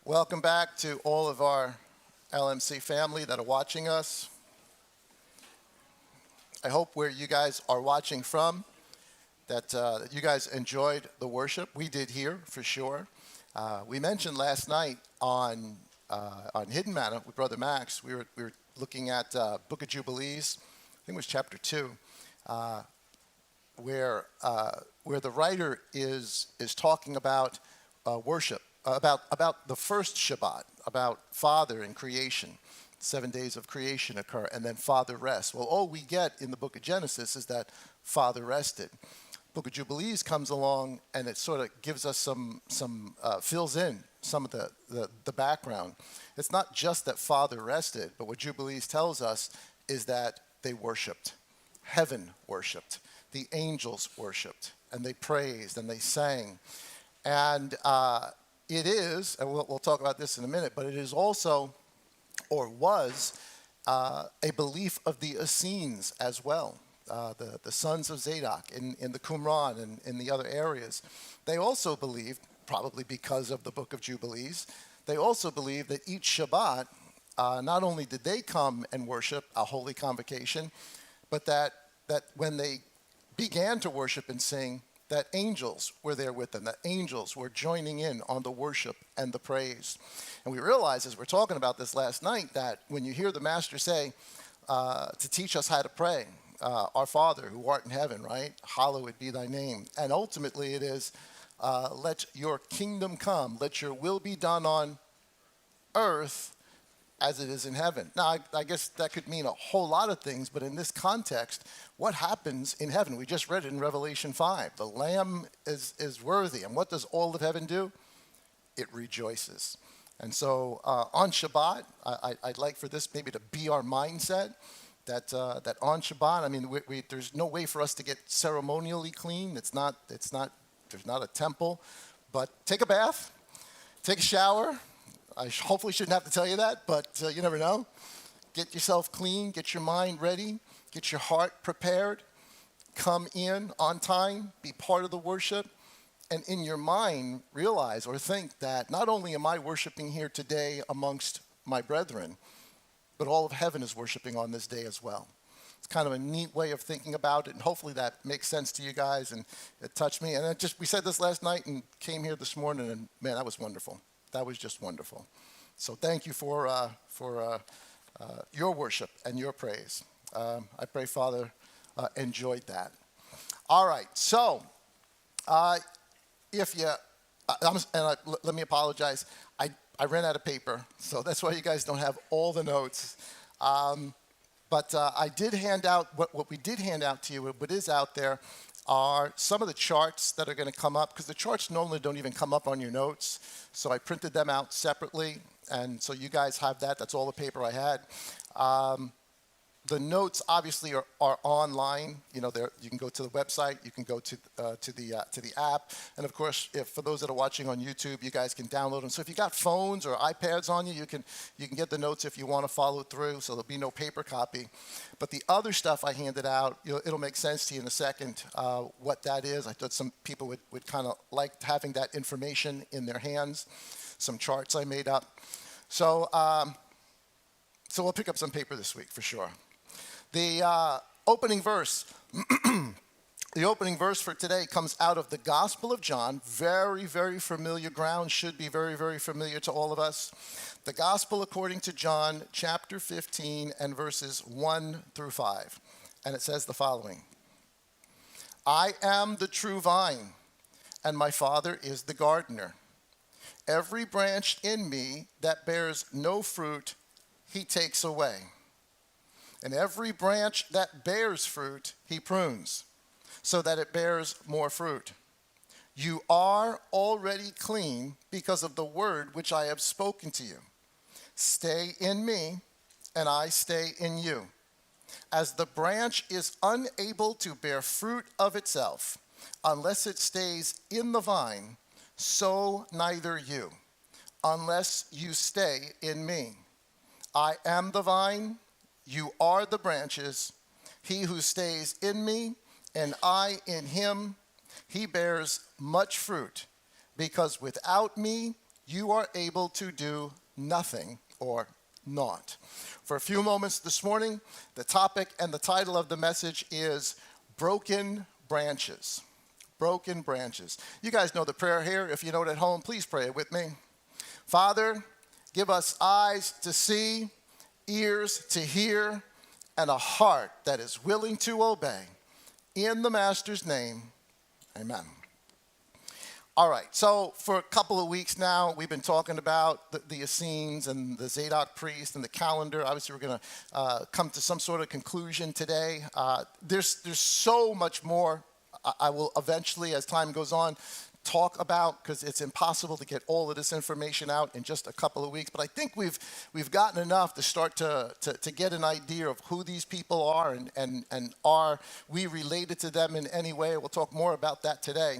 Welcome back to all of our LMC family that are watching us. I hope where you guys are watching from, that you guys enjoyed the worship. We did here, for sure. We mentioned last night on Hidden Manna with Brother Max, we were looking at Book of Jubilees, I think it was chapter 2, where the writer is talking about worship, about the first Shabbat, about Father and creation. 7 days of creation occur, and then Father rests. Well, all we get in the book of Genesis is that Father rested. Book of Jubilees comes along, and it sort of gives us some fills in some of the background. It's not just that Father rested, but what Jubilees tells us is that they worshiped. Heaven worshiped. The angels worshiped, and they praised, and they sang. And it is, and we'll talk about this in a minute, but it is also, or was, a belief of the Essenes as well, the sons of Zadok in the Qumran and in the other areas. They also believed, probably because of the Book of Jubilees, they also believed that each Shabbat, not only did they come and worship a holy convocation, but that when they began to worship and sing, that angels were there with them, that angels were joining in on the worship and the praise. And we realized, as we're talking about this last night, that when you hear the Master say to teach us how to pray, our Father who art in heaven, right? Hallowed be thy name. And ultimately it is, let your kingdom come, let your will be done on earth as it is in heaven. Now, I guess that could mean a whole lot of things, but in this context, what happens in heaven? We just read it in Revelation 5. The Lamb is worthy. And what does all of heaven do? It rejoices. And so on Shabbat, I'd like for this maybe to be our mindset, that on Shabbat, I mean, there's no way for us to get ceremonially clean. There's not a temple, but take a bath, take a shower. I hopefully shouldn't have to tell you that, but you never know. Get yourself clean, get your mind ready, get your heart prepared, come in on time, be part of the worship, and in your mind realize or think that not only am I worshiping here today amongst my brethren, but all of heaven is worshiping on this day as well. It's kind of a neat way of thinking about it, and hopefully that makes sense to you guys, and it touched me. And we said this last night and came here this morning, and man, that was wonderful. That was just wonderful. So thank you for your worship and your praise. I pray, Father, enjoyed that. All right. So if you, let me apologize. I ran out of paper, so that's why you guys don't have all the notes. But I did hand out, what we did hand out to you, what is out there, are some of the charts that are going to come up, because the charts normally don't even come up on your notes. So I printed them out separately, and so you guys have that. That's all the paper I had. The notes obviously are online. You know, you can go to the website, you can go to the app, and of course, for those that are watching on YouTube, you guys can download them. So if you got phones or iPads on you, you can get the notes if you want to follow through. So there'll be no paper copy. But the other stuff I handed out, it'll make sense to you in a second what that is. I thought some people would kind of like having that information in their hands. Some charts I made up. So we'll pick up some paper this week for sure. The opening verse, the opening verse for today comes out of the Gospel of John. Very, very familiar ground, should be very, very familiar to all of us. The Gospel according to John, chapter 15, and verses 1 through 5. And it says the following. I am the true vine, and my Father is the gardener. Every branch in me that bears no fruit, he takes away. And every branch that bears fruit, he prunes, so that it bears more fruit. You are already clean because of the word which I have spoken to you. Stay in me, and I stay in you. As the branch is unable to bear fruit of itself, unless it stays in the vine, so neither you, unless you stay in me. I am the vine, you are the branches. He who stays in me and I in him, he bears much fruit, because without me you are able to do nothing or naught. For a few moments this morning, the topic and the title of the message is Broken Branches. Broken branches. You guys know the prayer here. If you know it at home, please pray it with me. Father, give us eyes to see, ears to hear, and a heart that is willing to obey. In the Master's name, amen. All right, so for a couple of weeks now, we've been talking about the Essenes and the Zadok priest and the calendar. Obviously, we're going to come to some sort of conclusion today. There's so much more I will eventually, as time goes on, talk about, because it's impossible to get all of this information out in just a couple of weeks. But I think we've gotten enough to start to get an idea of who these people are and are we related to them in any way. We'll talk more about that today.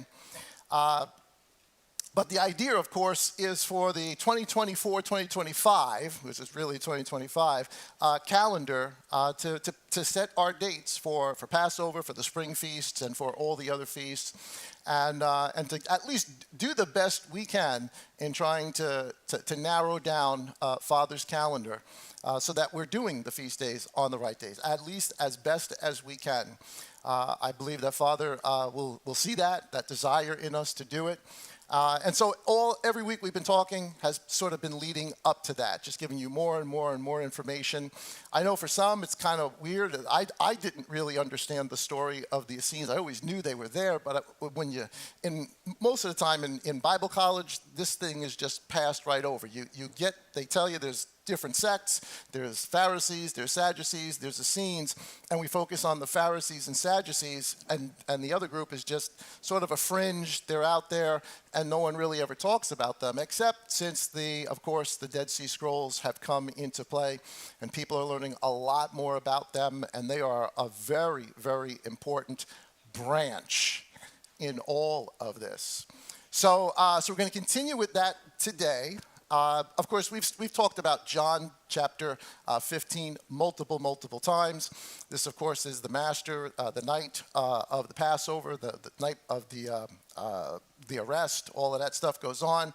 But the idea, of course, is for the 2024-2025, which is really 2025, calendar to set our dates for Passover, for the spring feasts, and for all the other feasts, and to at least do the best we can in trying to narrow down Father's calendar so that we're doing the feast days on the right days, at least as best as we can. I believe that Father will see that desire in us to do it. And so every week we've been talking has sort of been leading up to that, just giving you more and more and more information. I know for some it's kind of weird. I didn't really understand the story of the Essenes. I always knew they were there, but most of the time in Bible college, this thing is just passed right over. They tell you there's different sects. There's Pharisees, there's Sadducees, there's Essenes, and we focus on the Pharisees and Sadducees, and the other group is just sort of a fringe. They're out there, and no one really ever talks about them, except since of course, the Dead Sea Scrolls have come into play, and people are learning a lot more about them, and they are a very, very important branch in all of this. So we're going to continue with that today. Of course, we've talked about John chapter 15 multiple times. This, of course, is the Master, the night of the Passover, the night of the arrest. All of that stuff goes on.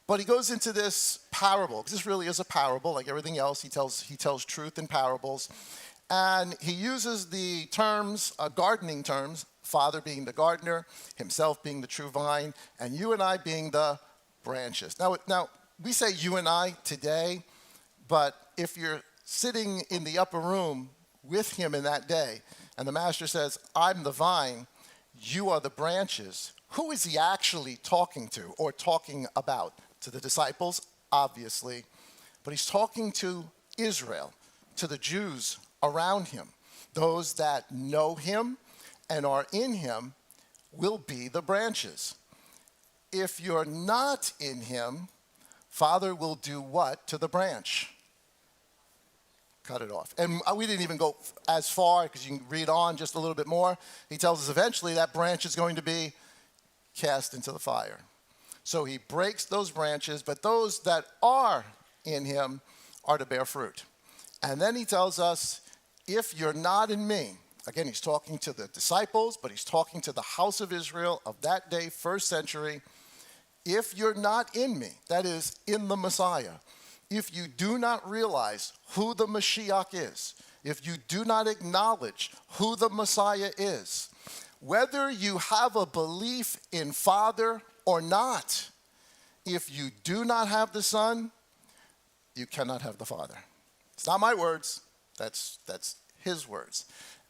But he goes into this parable, because this really is a parable. Like everything else, he tells truth in parables. And he uses the terms, gardening terms, Father being the gardener, himself being the true vine, and you and I being the branches. Now, we say you and I today, but if you're sitting in the upper room with him in that day, and the Master says, I'm the vine, you are the branches, who is he actually talking to or talking about? To the disciples, obviously, but he's talking to Israel, to the Jews around him. Those that know him and are in him will be the branches. If you're not in him, Father will do what to the branch? Cut it off. And we didn't even go as far, because you can read on just a little bit more. He tells us eventually that branch is going to be cast into the fire. So he breaks those branches, but those that are in him are to bear fruit. And then he tells us, if you're not in me, again, he's talking to the disciples, but he's talking to the house of Israel of that day, first century. If you're not in me, that is, in the Messiah, if you do not realize who the Mashiach is, if you do not acknowledge who the Messiah is, whether you have a belief in Father or not, if you do not have the Son, you cannot have the Father. It's not my words, that's his words.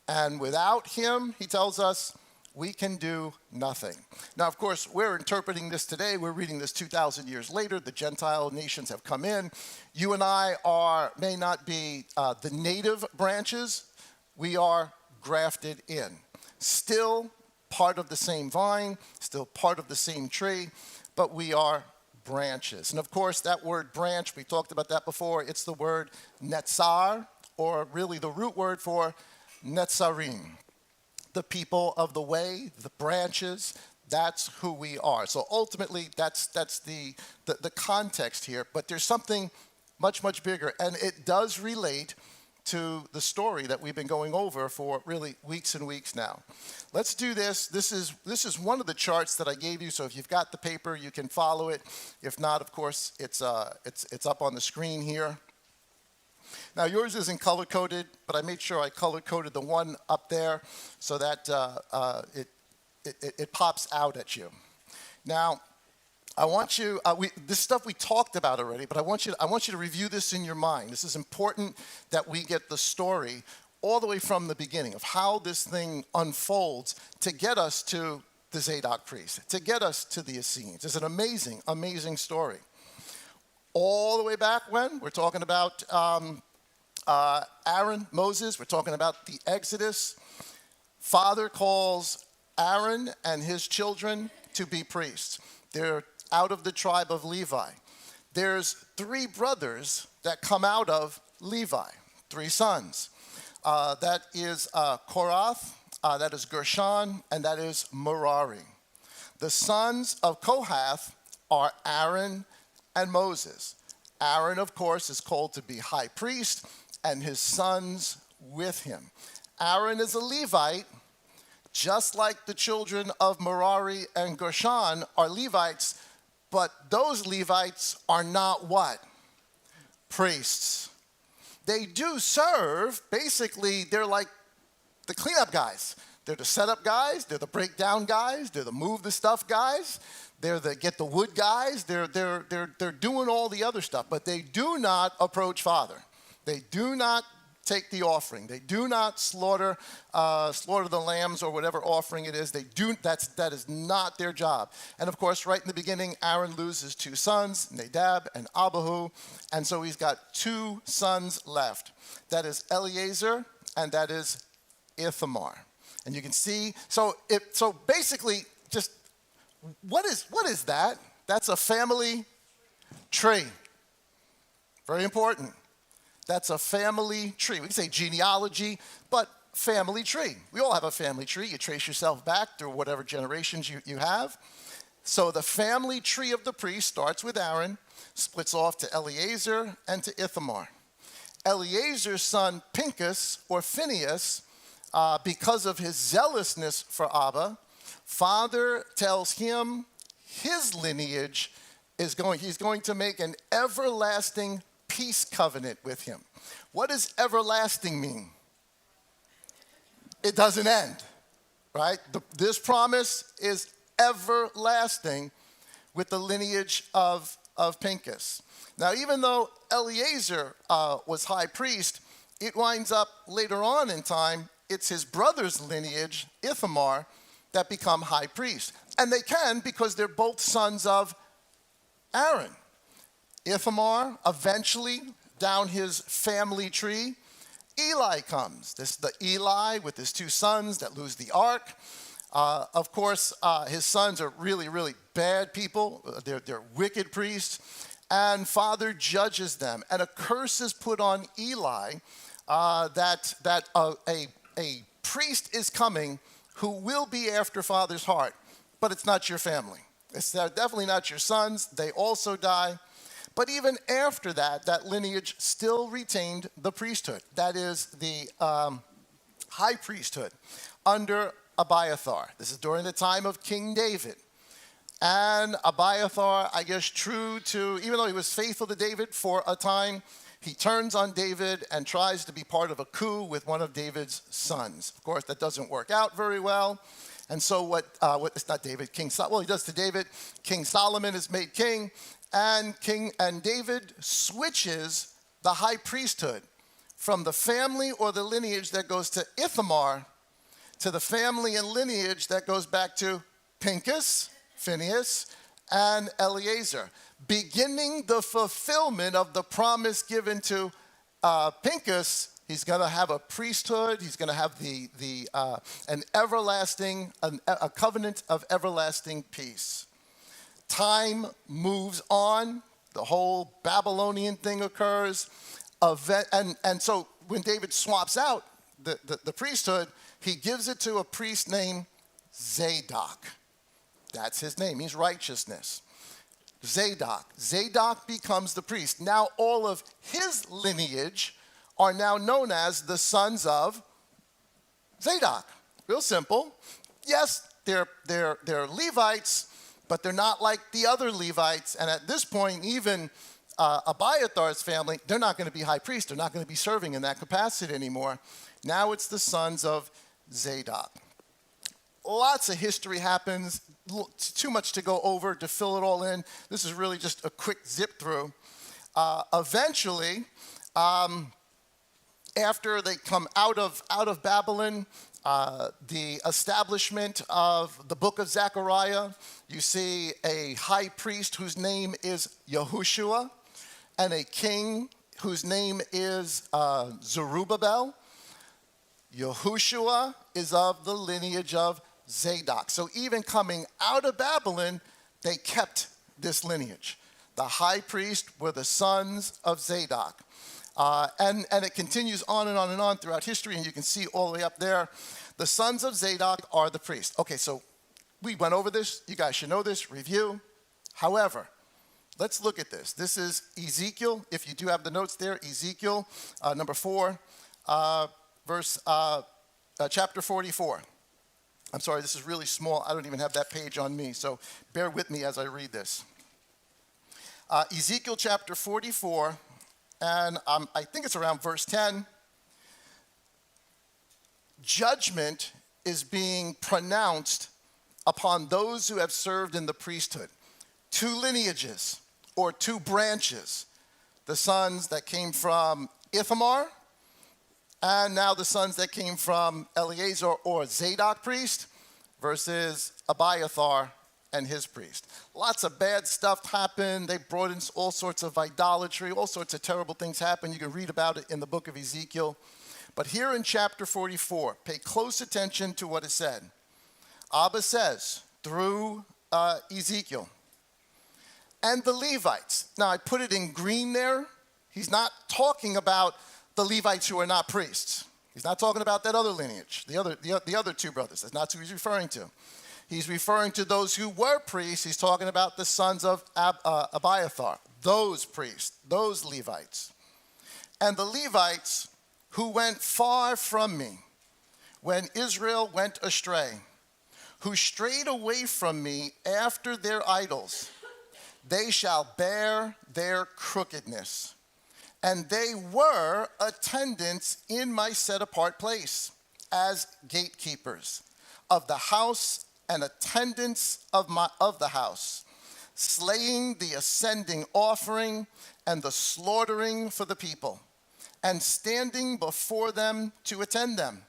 And without him, he tells us, we can do nothing. Now, of course, we're interpreting this today. We're reading this 2,000 years later. The Gentile nations have come in. You and I may not be the native branches. We are grafted in. Still part of the same vine, still part of the same tree, but we are branches. And of course, that word branch, we talked about that before. It's the word netzar, or really the root word for netzarim. The people of the way, the branches, that's who we are. So ultimately, that's the context here. But there's something much bigger, and it does relate to the story that we've been going over for really weeks and weeks now. Let's do this. This is one of the charts that I gave you, so if you've got the paper, you can follow it. If not, of course, it's up on the screen here. Now, yours isn't color-coded, but I made sure I color-coded the one up there so that it pops out at you. Now, I want you, this stuff we talked about already, but I want you to review this in your mind. This is important that we get the story all the way from the beginning of how this thing unfolds to get us to the Zadok priest, to get us to the Essenes. It's an amazing, amazing story. All the way back when, we're talking about Aaron, Moses, we're talking about the Exodus. Father calls Aaron and his children to be priests. They're out of the tribe of Levi. There's 3 brothers that come out of Levi, 3 sons. That is Korath, that is Gershon, and that is Merari. The sons of Kohath are Aaron and Moses. Aaron, of course, is called to be high priest, and his sons with him. Aaron is a Levite, just like the children of Merari and Gershon are Levites, but those Levites are not what? Priests. They do serve. Basically, they're like the cleanup guys. They're the setup guys. They're the breakdown guys. They're the move the stuff guys. They're the get the wood guys. They're doing all the other stuff, but they do not approach Father. They do not take the offering. They do not slaughter the lambs or whatever offering it is. That is not their job. And of course, right in the beginning, Aaron loses 2 sons, Nadab and Abihu, and so he's got 2 sons left. That is Eleazar and that is Ithamar. And you can see, so basically, just what is that? That's a family tree. Very important. That's a family tree. We can say genealogy, but family tree. We all have a family tree. You trace yourself back through whatever generations you have. So the family tree of the priest starts with Aaron, splits off to Eleazar and to Ithamar. Eleazar's son Pinchas, or Phinehas, because of his zealousness for Abba, Father tells him his lineage he's going to make an everlasting peace covenant with him. What does everlasting mean? It doesn't end, right? This promise is everlasting with the lineage of Pinchas. Now, even though Eleazar was high priest, it winds up later on in time, it's his brother's lineage, Ithamar, that become high priest. And they can because they're both sons of Aaron. Ithamar, eventually, down his family tree, Eli comes. This is the Eli with his 2 sons that lose the ark. Of course, his sons are really, really bad people. They're wicked priests. And Father judges them. And a curse is put on Eli that a priest is coming who will be after Father's heart. But it's not your family. It's definitely not your sons. They also die. But even after that, that lineage still retained the priesthood. That is the high priesthood under Abiathar. This is during the time of King David. And Abiathar, I guess, even though he was faithful to David for a time, he turns on David and tries to be part of a coup with one of David's sons. Of course, that doesn't work out very well. And so it's not David, he does to David. King Solomon is made king. And David switches the high priesthood from the family or the lineage that goes to Ithamar to the family and lineage that goes back to Pinchas, Phinehas, and Eleazar, beginning the fulfillment of the promise given to Pinchas. He's going to have a priesthood. He's going to have a covenant of everlasting peace. Time moves on. The whole Babylonian thing occurs. And so when David swaps out the priesthood, he gives it to a priest named Zadok. That's his name. He's righteousness. Zadok. Zadok becomes the priest. Now all of his lineage are now known as the sons of Zadok. Real simple. Yes, they're Levites, but they're not like the other Levites. And at this point, even Abiathar's family, they're not going to be high priests. They're not going to be serving in that capacity anymore. Now it's the sons of Zadok. Lots of history happens. Too much to go over to fill it all in. This is really just a quick zip through. Eventually, after they come out of Babylon, the establishment of the book of Zechariah, you see a high priest whose name is Yahushua, and a king whose name is Zerubbabel. Yahushua is of the lineage of Zadok. So even coming out of Babylon, they kept this lineage. The high priest were the sons of Zadok. And it continues on and on and on throughout history, and you can see all the way up there. The sons of Zadok are the priests. Okay, so we went over this. You guys should know this. Review. However, let's look at this. This is Ezekiel. If you do have the notes there, Ezekiel number 4, chapter 44. I'm sorry, this is really small. I don't even have that page on me, so bear with me as I read this. Ezekiel chapter 44, and I think it's around verse 10. Judgment is being pronounced upon those who have served in the priesthood. 2 lineages, or 2 branches. The sons that came from Ithamar, and now the sons that came from Eleazar or Zadok priest versus Abiathar and his priest. Lots of bad stuff happened. They brought in all sorts of idolatry, all sorts of terrible things happened. You can read about it in the book of Ezekiel. But here in chapter 44, pay close attention to what is said. Abba says through Ezekiel, and the Levites. Now I put it in green there. He's not talking about the Levites who are not priests. He's not talking about that other lineage, the other 2 brothers. That's not who he's referring to. He's referring to those who were priests. He's talking about the sons of Abiathar, those priests, those Levites. And the Levites who went far from me when Israel went astray, who strayed away from me after their idols, they shall bear their crookedness. And they were attendants in my set-apart place as gatekeepers of the house and attendants of the house, slaying the ascending offering and the slaughtering for the people, and standing before them to attend them,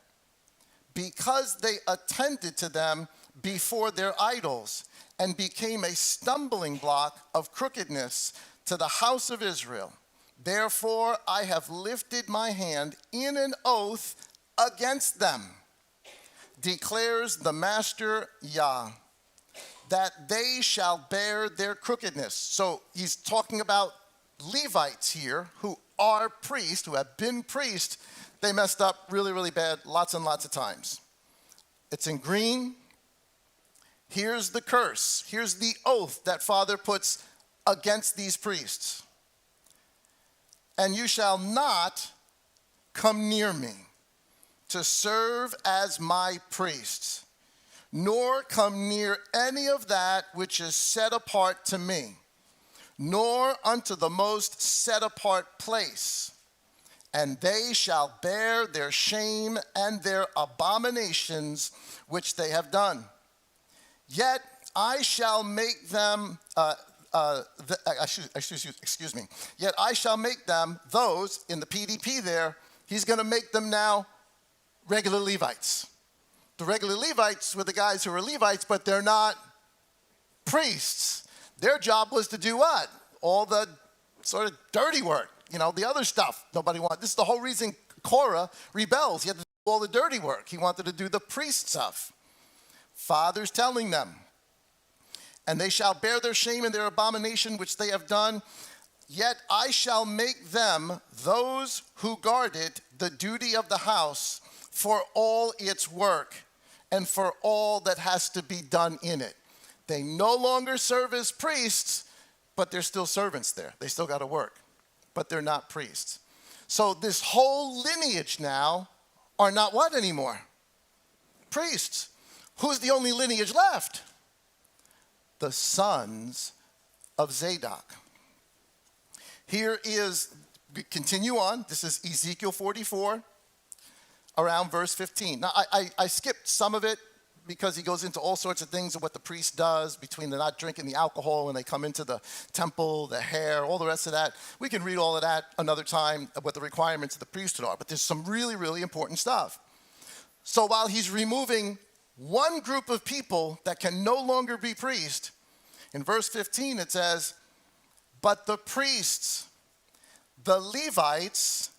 because they attended to them before their idols and became a stumbling block of crookedness to the house of Israel. Therefore, I have lifted my hand in an oath against them, declares the Master Yah, that they shall bear their crookedness. So he's talking about Levites here who are priests, who have been priests. They messed up really, really bad lots and lots of times. It's in green. Here's the curse. Here's the oath that Father puts against these priests. And you shall not come near me to serve as my priests, nor come near any of that which is set apart to me, nor unto the most set apart place. And they shall bear their shame and their abominations which they have done. Yet I shall make them, Yet I shall make them, those in the PDP there, he's going to make them now regular Levites. The regular Levites were the guys who were Levites, but they're not priests. Their job was to do what? All the sort of dirty work, the other stuff nobody wanted. This is the whole reason Korah rebels. He had to do all the dirty work. He wanted to do the priest stuff. Father's telling them, and they shall bear their shame and their abomination which they have done. Yet I shall make them, those who guarded the duty of the house, for all its work and for all that has to be done in it. They no longer serve as priests, but they're still servants there. They still got to work, but they're not priests. So this whole lineage now are not what anymore? Priests. Who's the only lineage left? The sons of Zadok. Here is, continue on. This is Ezekiel 44, around verse 15. Now, I skipped some of it because he goes into all sorts of things of what the priest does between the not drinking the alcohol when they come into the temple, the hair, all the rest of that. We can read all of that another time, of what the requirements of the priesthood are. But there's some really, really important stuff. So while he's removing one group of people that can no longer be priest, in verse 15 it says, but the priests, the Levites,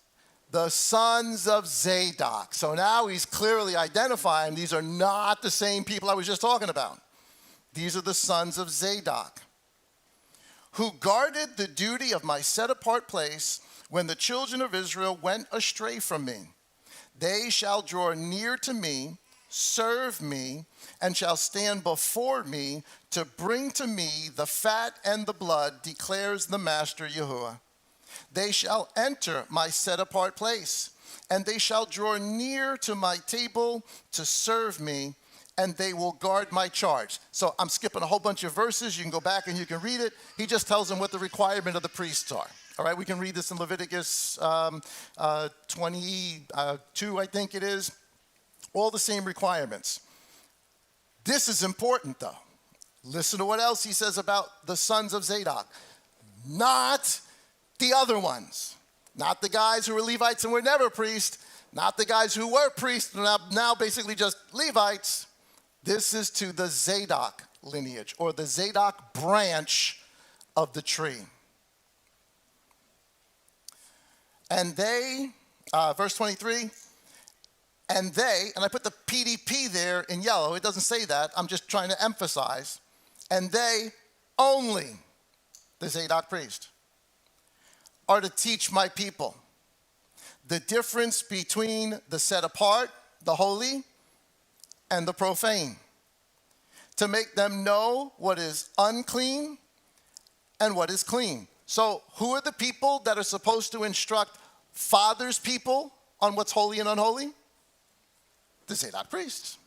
the sons of Zadok. So now he's clearly identifying these are not the same people I was just talking about. These are the sons of Zadok, who guarded the duty of my set-apart place when the children of Israel went astray from me. They shall draw near to me, serve me, and shall stand before me to bring to me the fat and the blood, declares the Master Yahuwah. They shall enter my set-apart place, and they shall draw near to my table to serve me, and they will guard my charge. So I'm skipping a whole bunch of verses. You can go back and you can read it. He just tells them what the requirement of the priests are. All right, we can read this in Leviticus 22, I think it is. All the same requirements. This is important, though. Listen to what else he says about the sons of Zadok. Not the other ones. Not the guys who were Levites and were never priests. Not the guys who were priests and are now basically just Levites. This is to the Zadok lineage, or the Zadok branch of the tree. And they, verse 23, and they, and I put the PDP there in yellow. It doesn't say that. I'm just trying to emphasize. And they only, the Zadok priest, are to teach my people the difference between the set apart, the holy, and the profane, to make them know what is unclean and what is clean. So who are the people that are supposed to instruct Father's people on what's holy and unholy? The Zadok priests.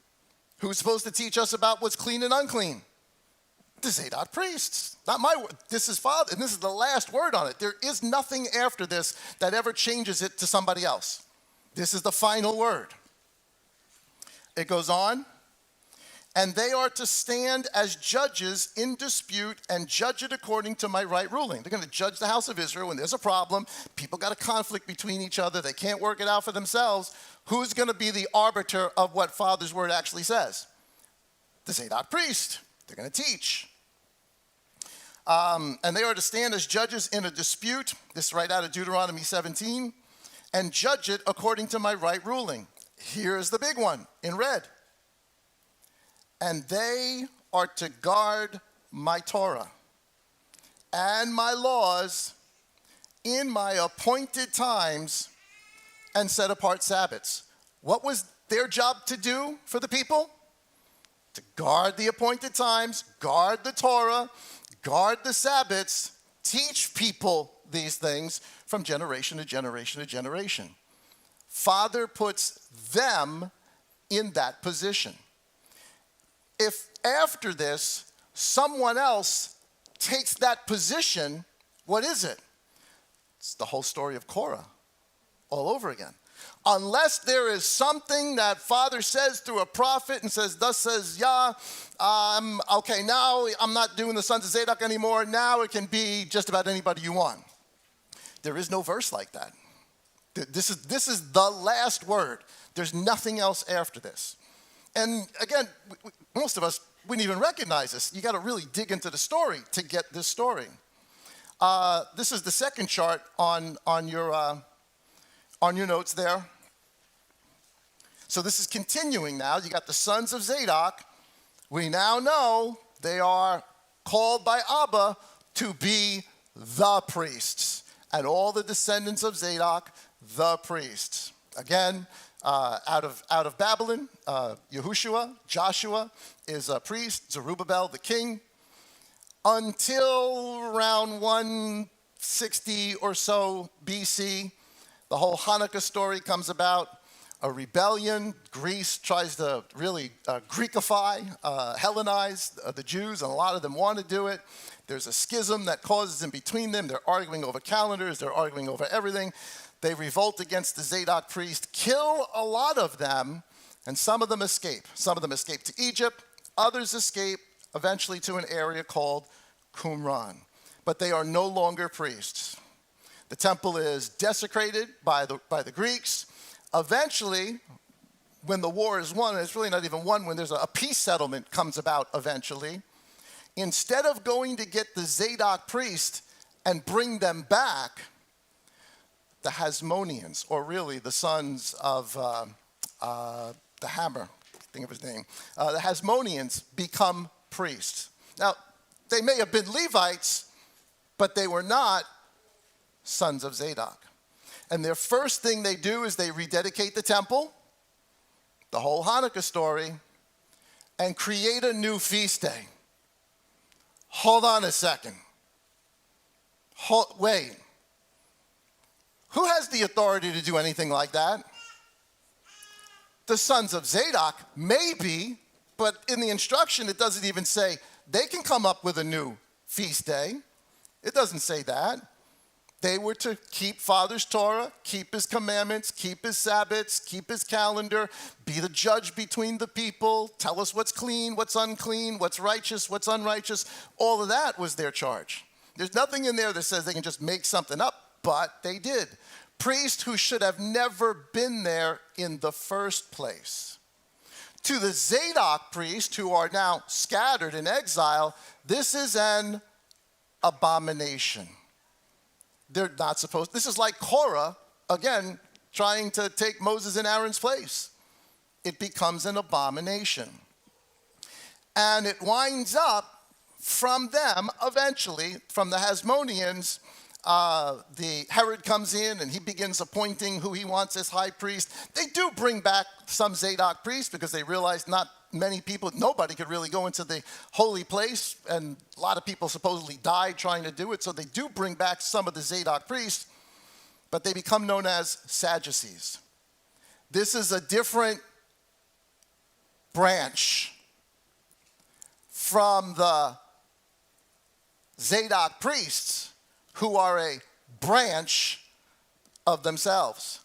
Who's supposed to teach us about what's clean and unclean? The Zadok priests. Not my word. This is Father, and this is the last word on it. There is nothing after this that ever changes it to somebody else. This is the final word. It goes on. And they are to stand as judges in dispute and judge it according to my right ruling. They're going to judge the house of Israel when there's a problem. People got a conflict between each other. They can't work it out for themselves. Who's going to be the arbiter of what Father's word actually says? The Zadok priest. They're going to teach. And they are to stand as judges in a dispute. This is right out of Deuteronomy 17. And judge it according to my right ruling. Here's the big one in red. And they are to guard my Torah and my laws in my appointed times and set apart Sabbaths. What was their job to do for the people? To guard the appointed times, guard the Torah, guard the Sabbaths, teach people these things from generation to generation to generation. Father puts them in that position. If after this, someone else takes that position, what is it? It's the whole story of Korah all over again. Unless there is something that Father says through a prophet and says, thus says Yah, okay, now I'm not doing the sons of Zadok anymore. Now it can be just about anybody you want. There is no verse like that. This is the last word. There's nothing else after this. And again, most of us wouldn't even recognize this. You got to really dig into the story to get this story. This is the second chart on your notes there. So this is continuing now. You got the sons of Zadok. We now know they are called by Abba to be the priests, and all the descendants of Zadok, the priests. Again, out of Babylon, Yahushua, Joshua is a priest, Zerubbabel the king, until around 160 or so BC. The whole Hanukkah story comes about. A rebellion. Greece tries to really Greekify, Hellenize the Jews, and a lot of them want to do it. There's a schism that causes in between them. They're arguing over calendars. They're arguing over everything. They revolt against the Zadok priest, kill a lot of them, and some of them escape. Some of them escape to Egypt. Others escape eventually to an area called Qumran. But they are no longer priests. The temple is desecrated by the Greeks. Eventually, when the war is won, and it's really not even won, when there's a peace settlement comes about eventually, instead of going to get the Zadok priest and bring them back, the Hasmoneans, or really the sons of the Hammer, think of his name, the Hasmoneans become priests. Now, they may have been Levites, but they were not sons of Zadok. And their first thing they do is they rededicate the temple, the whole Hanukkah story, and create a new feast day. Hold on a second. Wait. Who has the authority to do anything like that? The sons of Zadok, maybe, but in the instruction it doesn't even say they can come up with a new feast day. It doesn't say that. They were to keep Father's Torah, keep his commandments, keep his Sabbaths, keep his calendar, be the judge between the people, tell us what's clean, what's unclean, what's righteous, what's unrighteous. All of that was their charge. There's nothing in there that says they can just make something up, but they did. Priests who should have never been there in the first place. To the Zadok priests who are now scattered in exile, this is an abomination. They're not supposed, this is like Korah, again, trying to take Moses and Aaron's place. It becomes an abomination. And it winds up from them, eventually, from the Hasmoneans, the Herod comes in and he begins appointing who he wants as high priest. They do bring back some Zadok priests because they realize not many people, nobody could really go into the holy place, and a lot of people supposedly died trying to do it, so they do bring back some of the Zadok priests, but they become known as Sadducees. This is a different branch from the Zadok priests, who are a branch of themselves.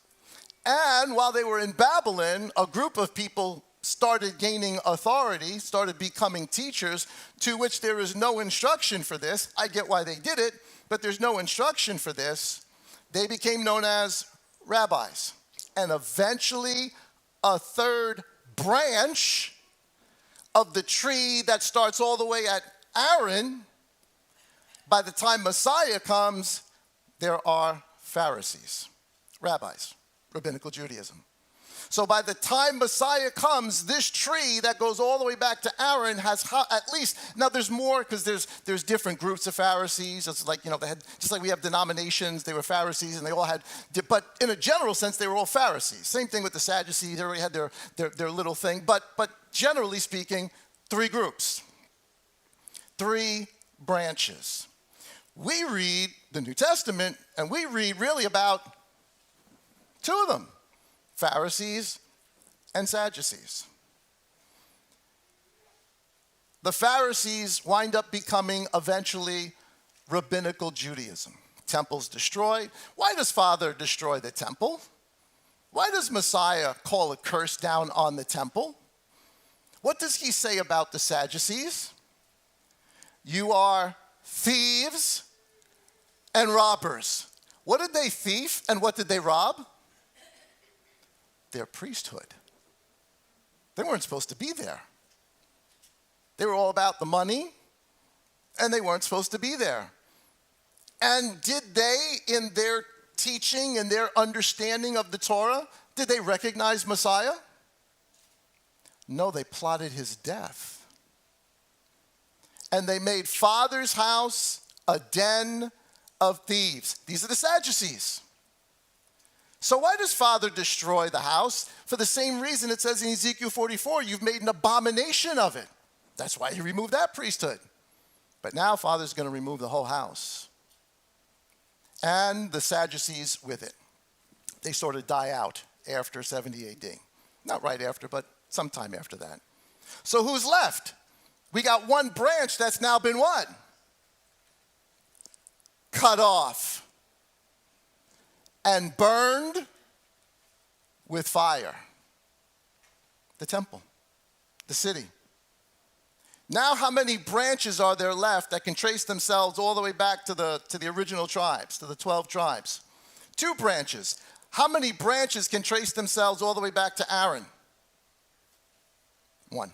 And while they were in Babylon, a group of people started gaining authority, started becoming teachers, to which there is no instruction for this. I get why they did it, but there's no instruction for this. They became known as rabbis. And eventually, a third branch of the tree that starts all the way at Aaron, by the time Messiah comes, there are Pharisees, rabbis, rabbinical Judaism. So by the time Messiah comes, this tree that goes all the way back to Aaron has at least, now there's more because there's different groups of Pharisees. It's like, they had, just like we have denominations, they were Pharisees and they all had, but in a general sense, they were all Pharisees. Same thing with the Sadducees, they already had their little thing. But generally speaking, three groups, three branches. We read the New Testament and we read really about two of them. Pharisees and Sadducees. The Pharisees wind up becoming eventually rabbinical Judaism. Temple's destroyed. Why does Father destroy the temple? Why does Messiah call a curse down on the temple? What does he say about the Sadducees? You are thieves and robbers. What did they thief and what did they rob? Their priesthood. They weren't supposed to be there. They were all about the money, and they weren't supposed to be there. And did they, in their teaching and their understanding of the Torah, did they recognize Messiah? No, they plotted his death. And they made Father's house a den of thieves. These are the Sadducees. So why does Father destroy the house? For the same reason it says in Ezekiel 44, you've made an abomination of it. That's why he removed that priesthood. But now Father's going to remove the whole house. And the Sadducees with it. they sort of die out after 70 AD. Not right after, but sometime after that. So who's left? We got one branch that's now been what? Cut off and burned with fire. The temple, the city. Now how many branches are there left that can trace themselves all the way back to the original tribes, to the 12 tribes? 2 branches. How many branches can trace themselves all the way back to Aaron? 1.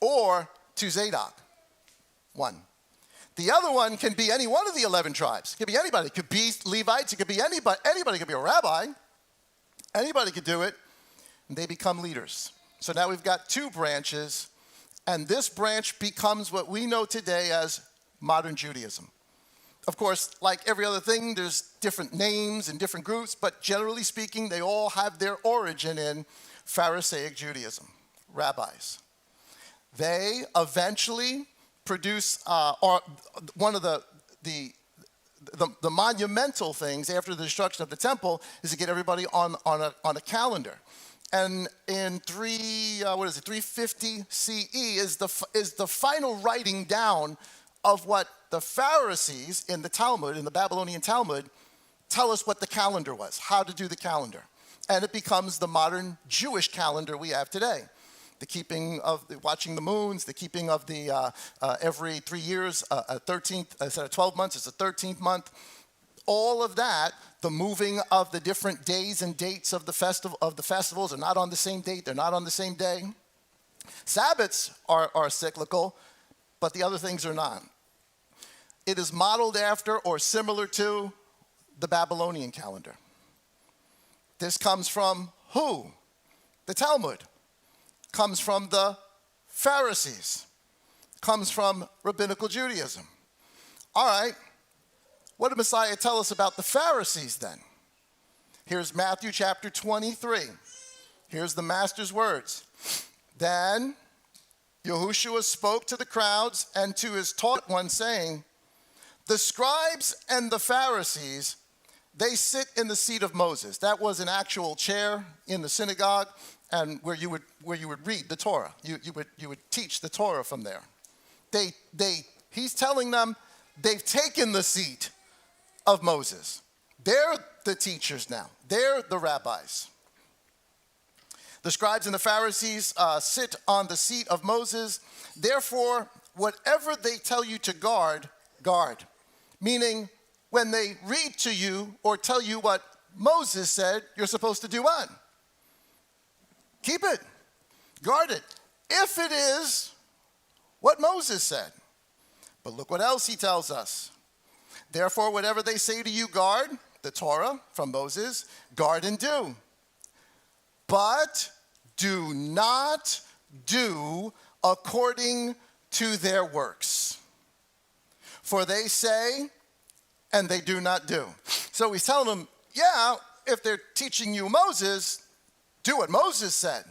Or to Zadok? 1. The other one can be any one of the 11 tribes. It could be anybody. It could be Levites. It could be anybody. Anybody could be a rabbi. Anybody could do it. And they become leaders. So now we've got 2 branches. And this branch becomes what we know today as modern Judaism. Of course, like every other thing, there's different names and different groups, but generally speaking, they all have their origin in Pharisaic Judaism, rabbis. They eventually produce, or one of the monumental things after the destruction of the temple is to get everybody on a calendar. And in 350 CE is the final writing down of what the Pharisees in the Talmud, in the Babylonian Talmud, tell us what the calendar was, how to do the calendar. And it becomes the modern Jewish calendar we have today. The keeping of, watching the moons, the keeping of the, every 3 years, a 13th, instead of 12 months, it's a 13th month. All of that, the moving of the different days and dates of the festivals are not on the same date, they're not on the same day. Sabbaths are cyclical, but the other things are not. It is modeled after or similar to the Babylonian calendar. This comes from who? The Talmud. Comes from the Pharisees. Comes from rabbinical Judaism. All right, what did Messiah tell us about the Pharisees then? Here's Matthew chapter 23. Here's the master's words. Then Yahushua spoke to the crowds and to his taught ones, saying, the scribes and the Pharisees, they sit in the seat of Moses. That was an actual chair in the synagogue, and where you would read the Torah. You would teach the Torah from there. He's telling them they've taken the seat of Moses. They're the teachers now. They're the rabbis. The scribes and the Pharisees sit on the seat of Moses. Therefore, whatever they tell you to guard, guard. Meaning, when they read to you or tell you what Moses said, you're supposed to do what? Keep it. Guard it. If it is what Moses said. But look what else he tells us. Therefore, whatever they say to you, guard, the Torah from Moses, guard and do. But do not do according to their works. For they say, and they do not do. So he's telling them, yeah, if they're teaching you Moses, do what Moses said.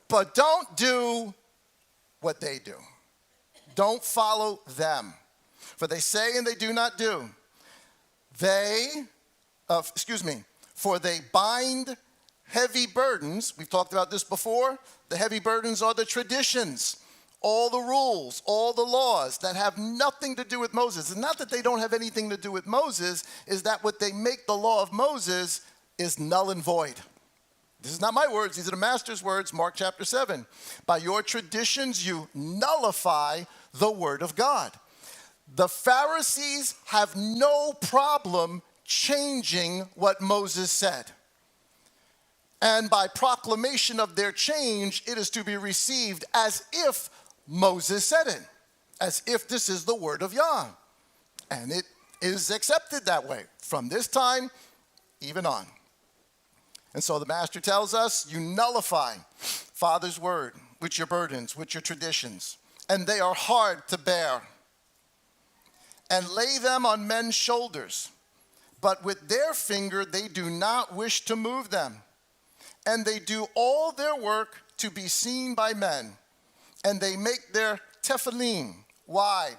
But don't do what they do. Don't follow them. For they say and they do not do. For they bind heavy burdens. We've talked about this before. The heavy burdens are the traditions, all the rules, all the laws that have nothing to do with Moses. It's not that they don't have anything to do with Moses, is that what they make the law of Moses is null and void. This is not my words, these are the master's words, Mark chapter 7. By your traditions you nullify the word of God. The Pharisees have no problem changing what Moses said. And by proclamation of their change, it is to be received as if Moses said it, as if this is the word of Yah. And it is accepted that way from this time even on. And so the master tells us, you nullify Father's word with your burdens, with your traditions, and they are hard to bear. And lay them on men's shoulders, but with their finger they do not wish to move them. And they do all their work to be seen by men. And they make their tefillin wide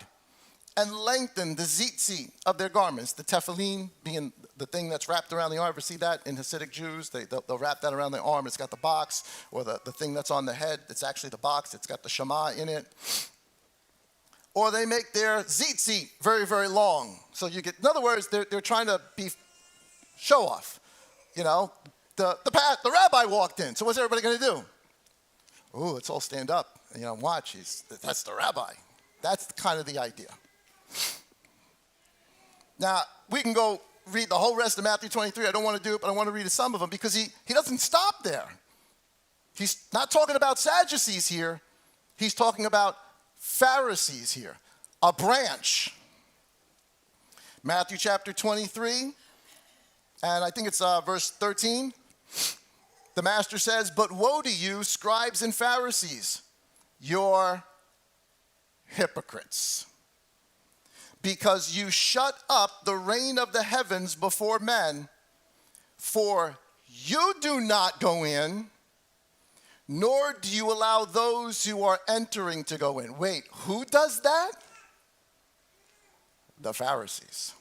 and lengthen the tzitzit of their garments, the tefillin being the thing that's wrapped around the arm. Ever see that in Hasidic Jews? They'll wrap that around their arm. It's got the box, or the thing that's on the head. It's actually the box. It's got the Shema in it. Or they make their tzitzit very, very long. So you get, in other words, they're trying to be show off. You know, the rabbi walked in. So what's everybody going to do? Ooh, let's all stand up. You know, watch. That's the rabbi. That's kind of the idea. Now, we can go read the whole rest of Matthew 23. I don't want to do it, but I want to read some of them because he doesn't stop there. He's not talking about Sadducees here. He's talking about Pharisees here, a branch. Matthew chapter 23, and I think it's verse 13. The master says, "But woe to you, scribes and Pharisees, you're hypocrites, because you shut up the reign of the heavens before men, for you do not go in, nor do you allow those who are entering to go in." Wait, who does that? The Pharisees.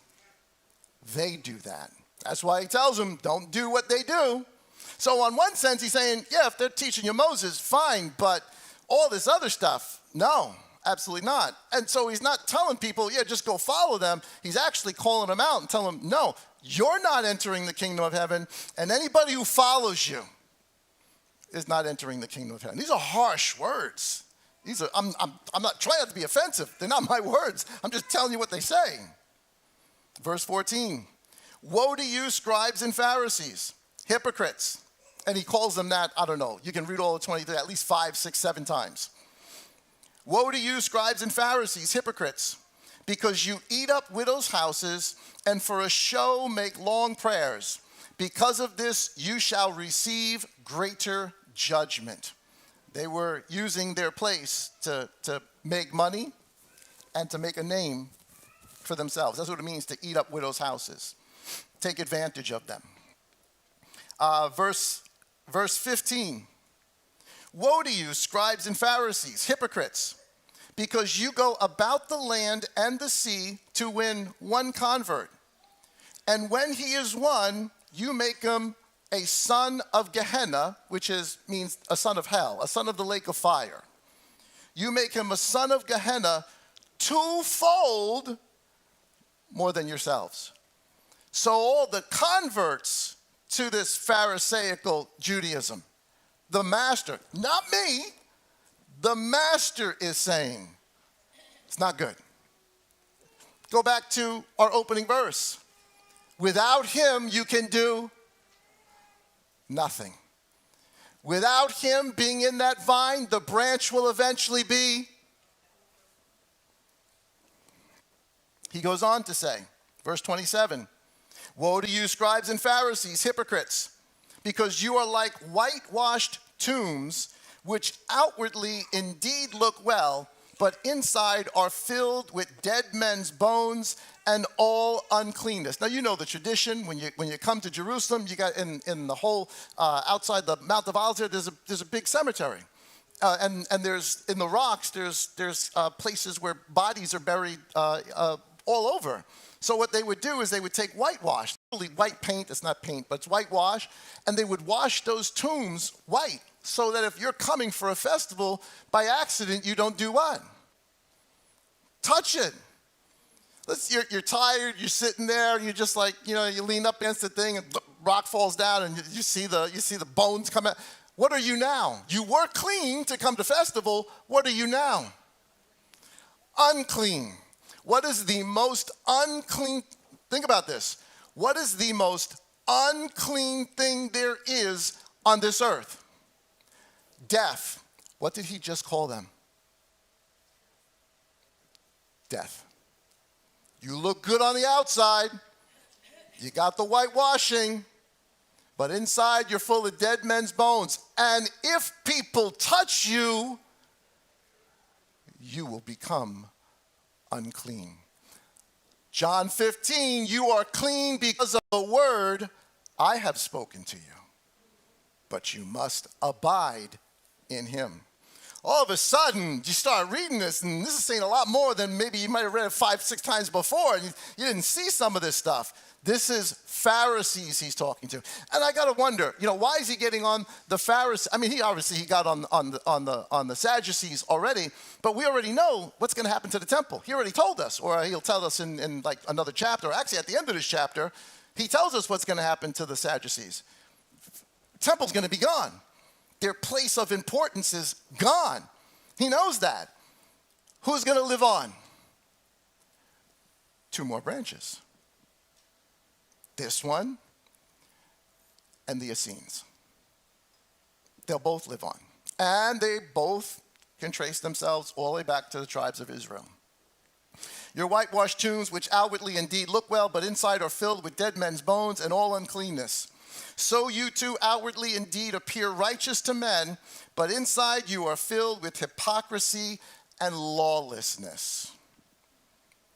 They do that. That's why he tells them, don't do what they do. So on one sense, he's saying, yeah, if they're teaching you Moses, fine, but all this other stuff, no, absolutely not. And so he's not telling people, yeah, just go follow them. He's actually calling them out and telling them, no, you're not entering the kingdom of heaven, and anybody who follows you is not entering the kingdom of heaven. These are harsh words. I'm not trying not to be offensive. They're not my words. I'm just telling you what they say. Verse 14, woe to you, scribes and Pharisees, hypocrites. And he calls them that, I don't know, you can read all of 23 at least 5, 6, 7 times. Woe to you, scribes and Pharisees, hypocrites, because you eat up widows' houses and for a show make long prayers. Because of this, you shall receive greater judgment. They were using their place to make money and to make a name for themselves. That's what it means to eat up widows' houses. Take advantage of them. Verse 15. Woe to you, scribes and Pharisees, hypocrites, because you go about the land and the sea to win one convert. And when he is won, you make him a son of Gehenna, which means a son of hell, a son of the lake of fire. You make him a son of Gehenna twofold more than yourselves. So all the converts to this Pharisaical Judaism, the master, not me, the master is saying, it's not good. Go back to our opening verse. Without him, you can do nothing. Without him being in that vine, the branch will eventually be. He goes on to say, verse 27, woe to you, scribes and Pharisees, hypocrites, because you are like whitewashed tombs, which outwardly indeed look well, but inside are filled with dead men's bones and all uncleanness. Now, you know the tradition. When you come to Jerusalem, you got in the whole, outside the Mount of Olives, there's a big cemetery. And there's, in the rocks, there's places where bodies are buried all over. So what they would do is they would take whitewash, literally white paint, it's not paint, but it's whitewash, and they would wash those tombs white so that if you're coming for a festival, by accident, you don't do what? Touch it. You're tired, you're sitting there, you're just like, you lean up against the thing and the rock falls down and you see the bones come out. What are you now? You were clean to come to festival. What are you now? Unclean. What is the most unclean? Think about this. What is the most unclean thing there is on this earth? Death. What did he just call them? Death. You look good on the outside. You got the whitewashing. But inside you're full of dead men's bones. And if people touch you, you will become unclean. John 15, you are clean because of the word I have spoken to you. But you must abide in him. all of a sudden, you start reading this, and this is saying a lot more than maybe you might have read it 5-6 times before, and you didn't see some of this stuff. This is Pharisees he's talking to. And I got to wonder, why is he getting on the Pharisees? I mean, he got on the Sadducees already, but we already know what's going to happen to the temple. He already told us, or he'll tell us in like another chapter, or actually at the end of this chapter, he tells us what's going to happen to the Sadducees. The temple's going to be gone. Their place of importance is gone. He knows that. Who's going to live on? 2 more branches. This one and the Essenes. They'll both live on. And they both can trace themselves all the way back to the tribes of Israel. Your whitewashed tombs, which outwardly indeed look well, but inside are filled with dead men's bones and all uncleanness. So you too outwardly indeed appear righteous to men, but inside you are filled with hypocrisy and lawlessness.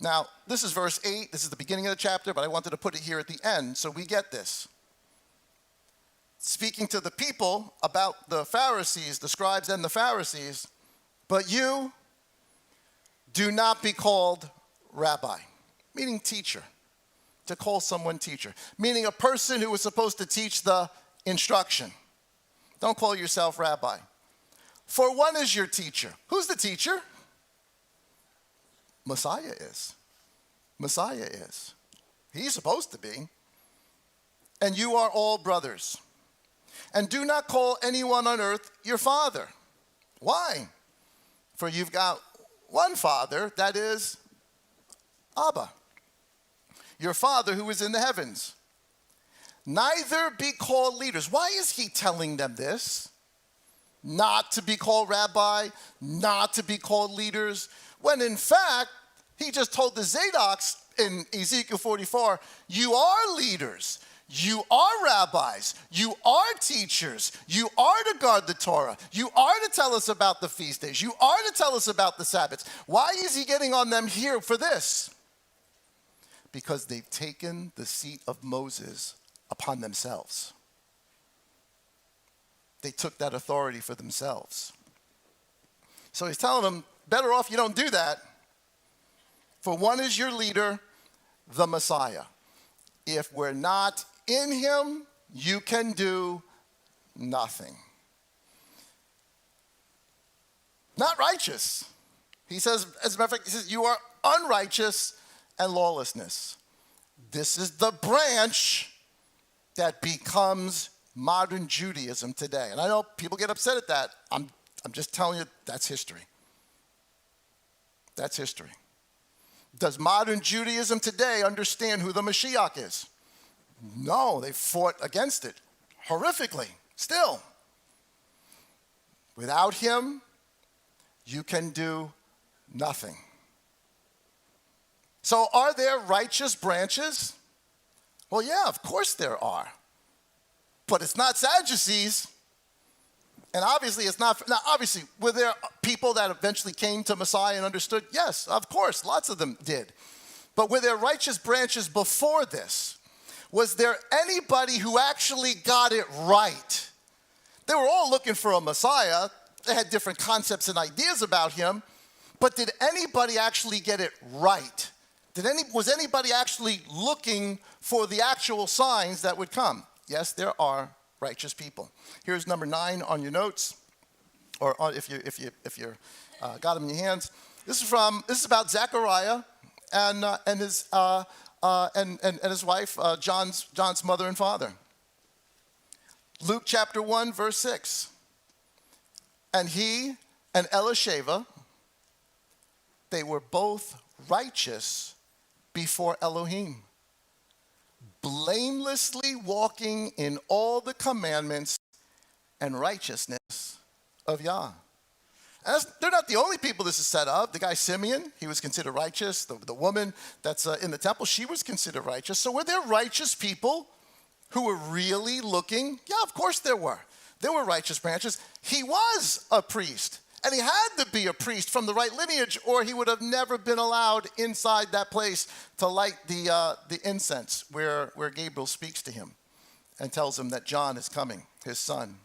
Now, this is verse 8. This is the beginning of the chapter, but I wanted to put it here at the end so we get this. Speaking to the people about the Pharisees, the scribes and the Pharisees, but you do not be called rabbi, meaning teacher. To call someone teacher, meaning a person who was supposed to teach the instruction. Don't call yourself rabbi. For one is your teacher. Who's the teacher? Messiah is. Messiah is. He's supposed to be. And you are all brothers. And do not call anyone on earth your father. Why? For you've got one Father, that is Abba, your Father who is in the heavens. Neither be called leaders. Why is he telling them this? Not to be called rabbi, not to be called leaders, when in fact, he just told the Zadoks in Ezekiel 44, you are leaders, you are rabbis, you are teachers, you are to guard the Torah, you are to tell us about the feast days, you are to tell us about the Sabbaths. Why is he getting on them here for this? Because they've taken the seat of Moses upon themselves. They took that authority for themselves. So he's telling them, better off you don't do that. For one is your leader, the Messiah. If we're not in him, you can do nothing. Not righteous. He says, as a matter of fact, he says, you are unrighteous and lawlessness. This is the branch that becomes modern Judaism today. And I know people get upset at that. I'm just telling you, that's history. That's history. Does modern Judaism today understand who the Mashiach is? No, they fought against it horrifically, still. Without him, you can do nothing. So are there righteous branches? Well, yeah, of course there are. But it's not Sadducees. And obviously it's not, now obviously, were there people that eventually came to Messiah and understood? Yes, of course, lots of them did. But were there righteous branches before this? Was there anybody who actually got it right? They were all looking for a Messiah. They had different concepts and ideas about him. But did anybody actually get it right? Was anybody actually looking for the actual signs that would come? Yes, there are righteous people. Here's number 9 on your notes, or if you got them in your hands. This is about Zechariah and his wife, John's mother and father. Luke chapter 1, verse 6. And he and Elisheva, they were both righteous before Elohim, blamelessly walking in all the commandments and righteousness of Yah. And they're not the only people this is said of. The guy Simeon, he was considered righteous. The woman that's in the temple, she was considered righteous. So were there righteous people who were really looking? Yeah, of course there were. There were righteous branches. He was a priest. And he had to be a priest from the right lineage, or he would have never been allowed inside that place to light the incense where Gabriel speaks to him and tells him that John is coming, his son.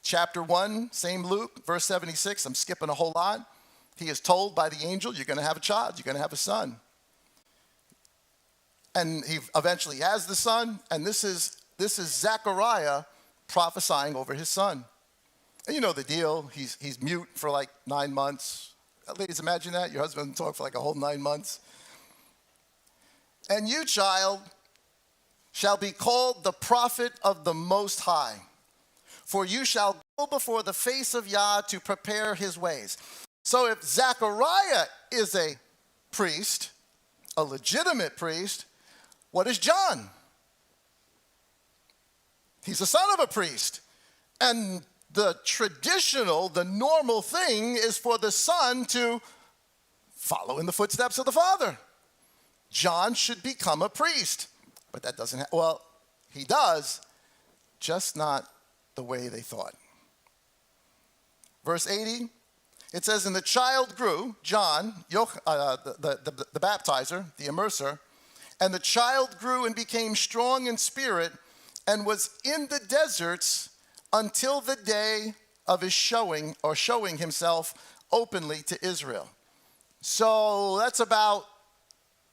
chapter 1, same Luke, verse 76. I'm skipping a whole lot. He is told by the angel, you're going to have a child, you're going to have a son. And he eventually has the son, and this is Zechariah prophesying over his son. And you know the deal, he's mute for like 9 months. Ladies, imagine that, your husband doesn't talk for like a whole 9 months. And you, child, shall be called the prophet of the Most High, for you shall go before the face of Yah to prepare his ways. So if Zechariah is a priest, a legitimate priest, what is John? He's the son of a priest. And the traditional, the normal thing is for the son to follow in the footsteps of the father. John should become a priest. But that doesn't happen. Well, he does, just not the way they thought. Verse 80, it says, and the child grew, John, the baptizer, the immerser, and the child grew and became strong in spirit and was in the deserts until the day of his showing himself openly to Israel. So that's about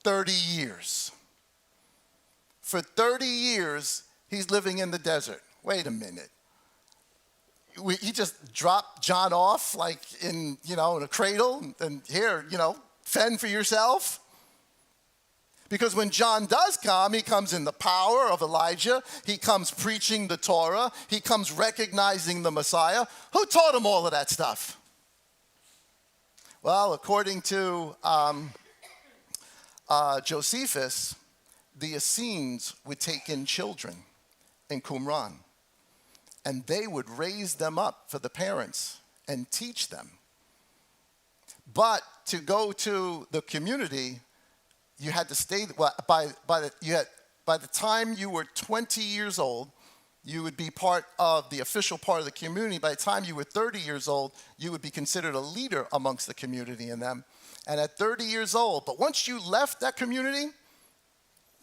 30 years. For 30 years, he's living in the desert. Wait a minute. He just dropped John off like in a cradle and here, fend for yourself? Because when John does come, he comes in the power of Elijah. He comes preaching the Torah. He comes recognizing the Messiah. Who taught him all of that stuff? Well, according to Josephus, the Essenes would take in children in Qumran, and they would raise them up for the parents and teach them. But to go to the community, you had to stay. By the time you were 20 years old, you would be part of the official part of the community. By the time you were 30 years old, you would be considered a leader amongst the community in them. And at 30 years old, but once you left that community,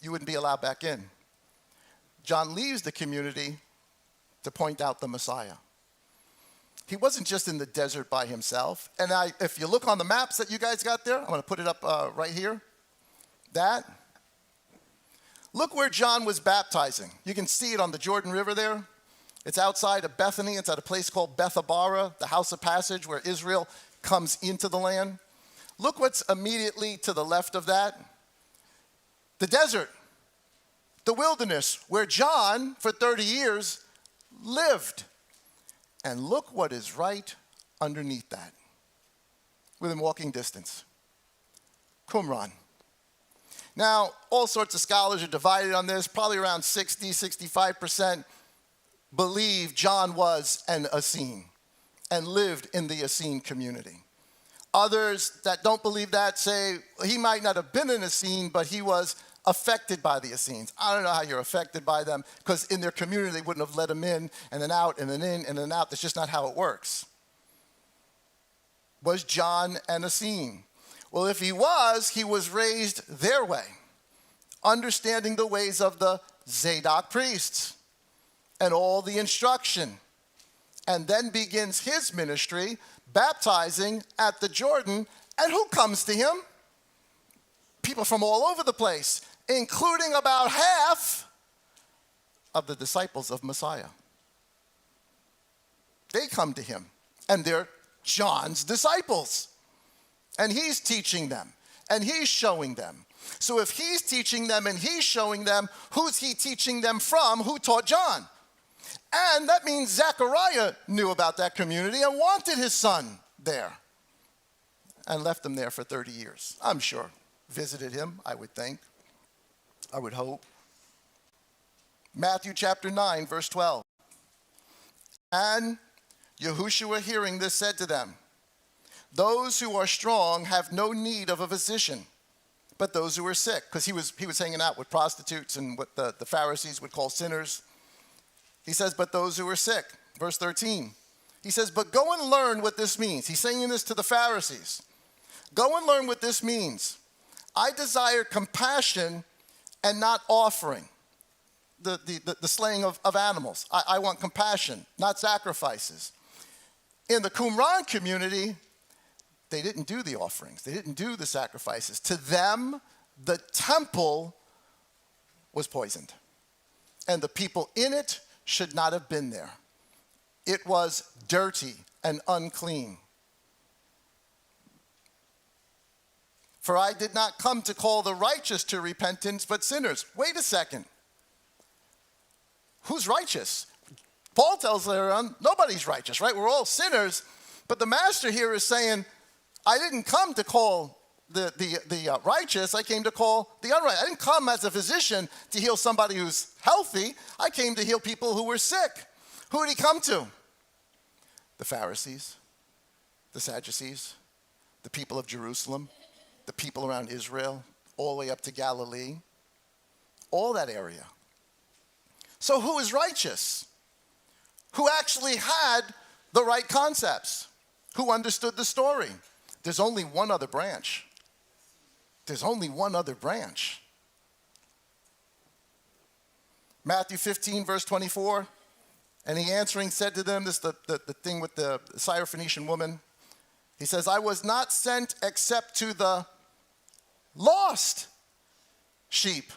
you wouldn't be allowed back in. John leaves the community to point out the Messiah. He wasn't just in the desert by himself. And if you look on the maps that you guys got there, I'm going to put it up right here. Look where John was baptizing. You can see it on the Jordan River there. It's outside of Bethany. It's at a place called Bethabara, the house of passage where Israel comes into the land. Look what's immediately to the left of that. The desert, the wilderness, where John, for 30 years, lived. And look what is right underneath that, within walking distance. Qumran. Now, all sorts of scholars are divided on this. Probably around 65% believe John was an Essene and lived in the Essene community. Others that don't believe that say he might not have been an Essene, but he was affected by the Essenes. I don't know how you're affected by them, because in their community they wouldn't have let him in and then out and then in and then out. That's just not how it works. Was John an Essene? Well, if he was raised their way, understanding the ways of the Zadok priests and all the instruction, and then begins his ministry, baptizing at the Jordan. And who comes to him? People from all over the place, including about half of the disciples of Messiah. They come to him, and they're John's disciples. And he's teaching them, and he's showing them. So if he's teaching them and he's showing them, who's he teaching them from? Who taught John? And that means Zechariah knew about that community and wanted his son there and left him there for 30 years, I'm sure. Visited him, I would think. I would hope. Matthew chapter 9, verse 12. And Yahushua, hearing this, said to them, those who are strong have no need of a physician, but those who are sick. Because he was hanging out with prostitutes and what the Pharisees would call sinners. He says, but those who are sick. Verse 13. He says, but go and learn what this means. He's saying this to the Pharisees. Go and learn what this means. I desire compassion and not offering. the slaying of animals. I want compassion, not sacrifices. In the Qumran community, they didn't do the offerings. They didn't do the sacrifices. To them, the temple was poisoned. And the people in it should not have been there. It was dirty and unclean. For I did not come to call the righteous to repentance, but sinners. Wait a second. Who's righteous? Paul tells everyone, nobody's righteous, right? We're all sinners. But the master here is saying, I didn't come to call the righteous. I came to call the unrighteous. I didn't come as a physician to heal somebody who's healthy. I came to heal people who were sick. Who did he come to? The Pharisees, the Sadducees, the people of Jerusalem, the people around Israel, all the way up to Galilee, all that area. So who is righteous? Who actually had the right concepts? Who understood the story? There's only one other branch. There's only one other branch. Matthew 15, verse 24. And he answering said to them, this is the thing with the Syrophoenician woman. He says, I was not sent except to the lost sheep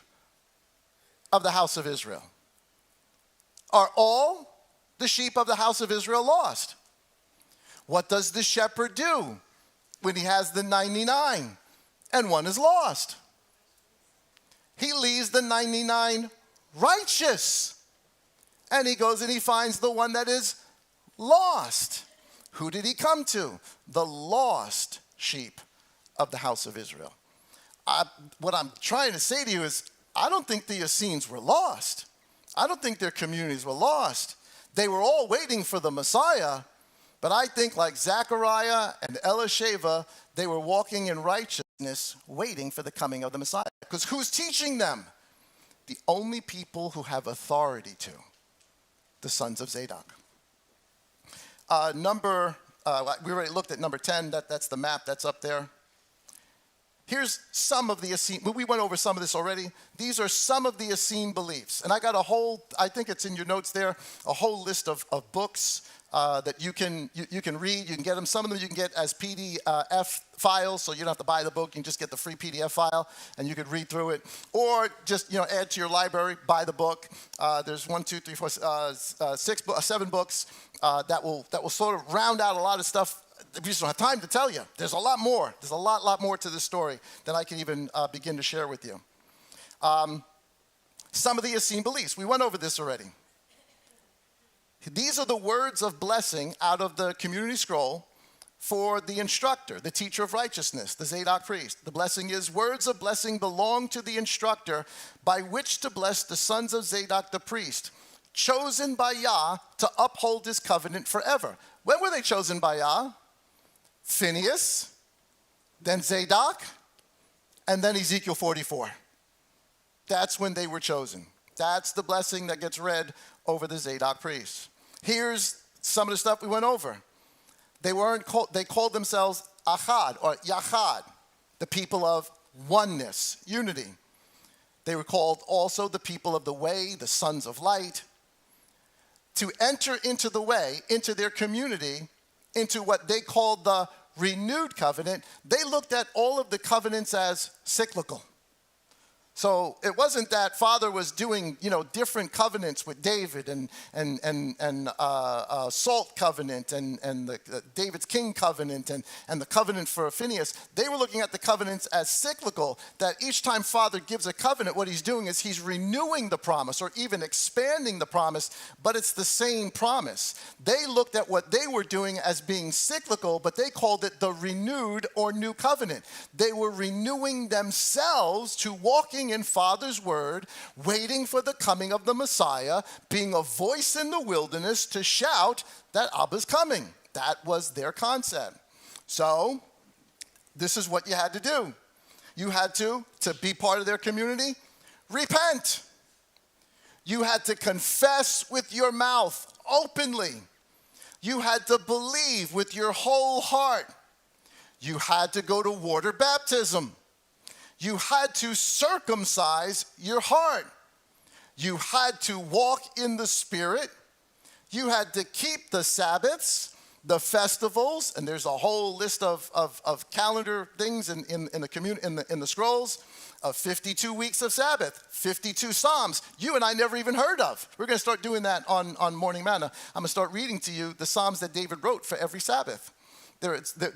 of the house of Israel. Are all the sheep of the house of Israel lost? What does the shepherd do when he has the 99 and one is lost? He leaves the 99 righteous. And he goes and he finds the one that is lost. Who did he come to? The lost sheep of the house of Israel. What I'm trying to say to you is, I don't think the Essenes were lost. I don't think their communities were lost. They were all waiting for the Messiah, but I think like Zechariah and Elisheva, they were walking in righteousness, waiting for the coming of the Messiah. Because who's teaching them? The only people who have authority to. The sons of Zadok. We already looked at number 10. That's the map that's up there. Here's some of the Essene. We went over some of this already. These are some of the Essene beliefs. And I got I think it's in your notes there, a whole list of books that you can read. You can get them. Some of them you can get as PDF files, so you don't have to buy the book. You can just get the free PDF file, and you could read through it. Or just add to your library, buy the book. There's 7 books that will sort of round out a lot of stuff. We just don't have time to tell you. There's a lot more. There's a lot more to this story than I can even begin to share with you. Some of the Essene beliefs. We went over this already. These are the words of blessing out of the community scroll for the instructor, the teacher of righteousness, the Zadok priest. The blessing is, words of blessing belong to the instructor by which to bless the sons of Zadok the priest, chosen by Yah to uphold his covenant forever. When were they chosen by Yah? Phineas, then Zadok, and then Ezekiel 44. That's when they were chosen. That's the blessing that gets read over the Zadok priests. Here's some of the stuff we went over. They called themselves Achad or Yachad, the people of oneness, unity. They were called also the people of the way, the sons of light. To enter into the way, into their community, into what they called the renewed covenant, they looked at all of the covenants as cyclical. So it wasn't that Father was doing, different covenants with David and Salt covenant and the David's king covenant and the covenant for Phineas. They were looking at the covenants as cyclical, that each time Father gives a covenant, what he's doing is he's renewing the promise or even expanding the promise, but it's the same promise. They looked at what they were doing as being cyclical, but they called it the renewed or new covenant. They were renewing themselves to walking in Father's word, waiting for the coming of the Messiah, being a voice in the wilderness to shout that Abba's coming. That was their concept. So, this is what you had to do. You had to be part of their community, repent. You had to confess with your mouth openly. You had to believe with your whole heart. You had to go to water baptism. You had to circumcise your heart. You had to walk in the Spirit. You had to keep the Sabbaths, the festivals, and there's a whole list of calendar things in the scrolls of 52 weeks of Sabbath, 52 Psalms you and I never even heard of. We're going to start doing that on Morning Manna. I'm going to start reading to you the Psalms that David wrote for every Sabbath.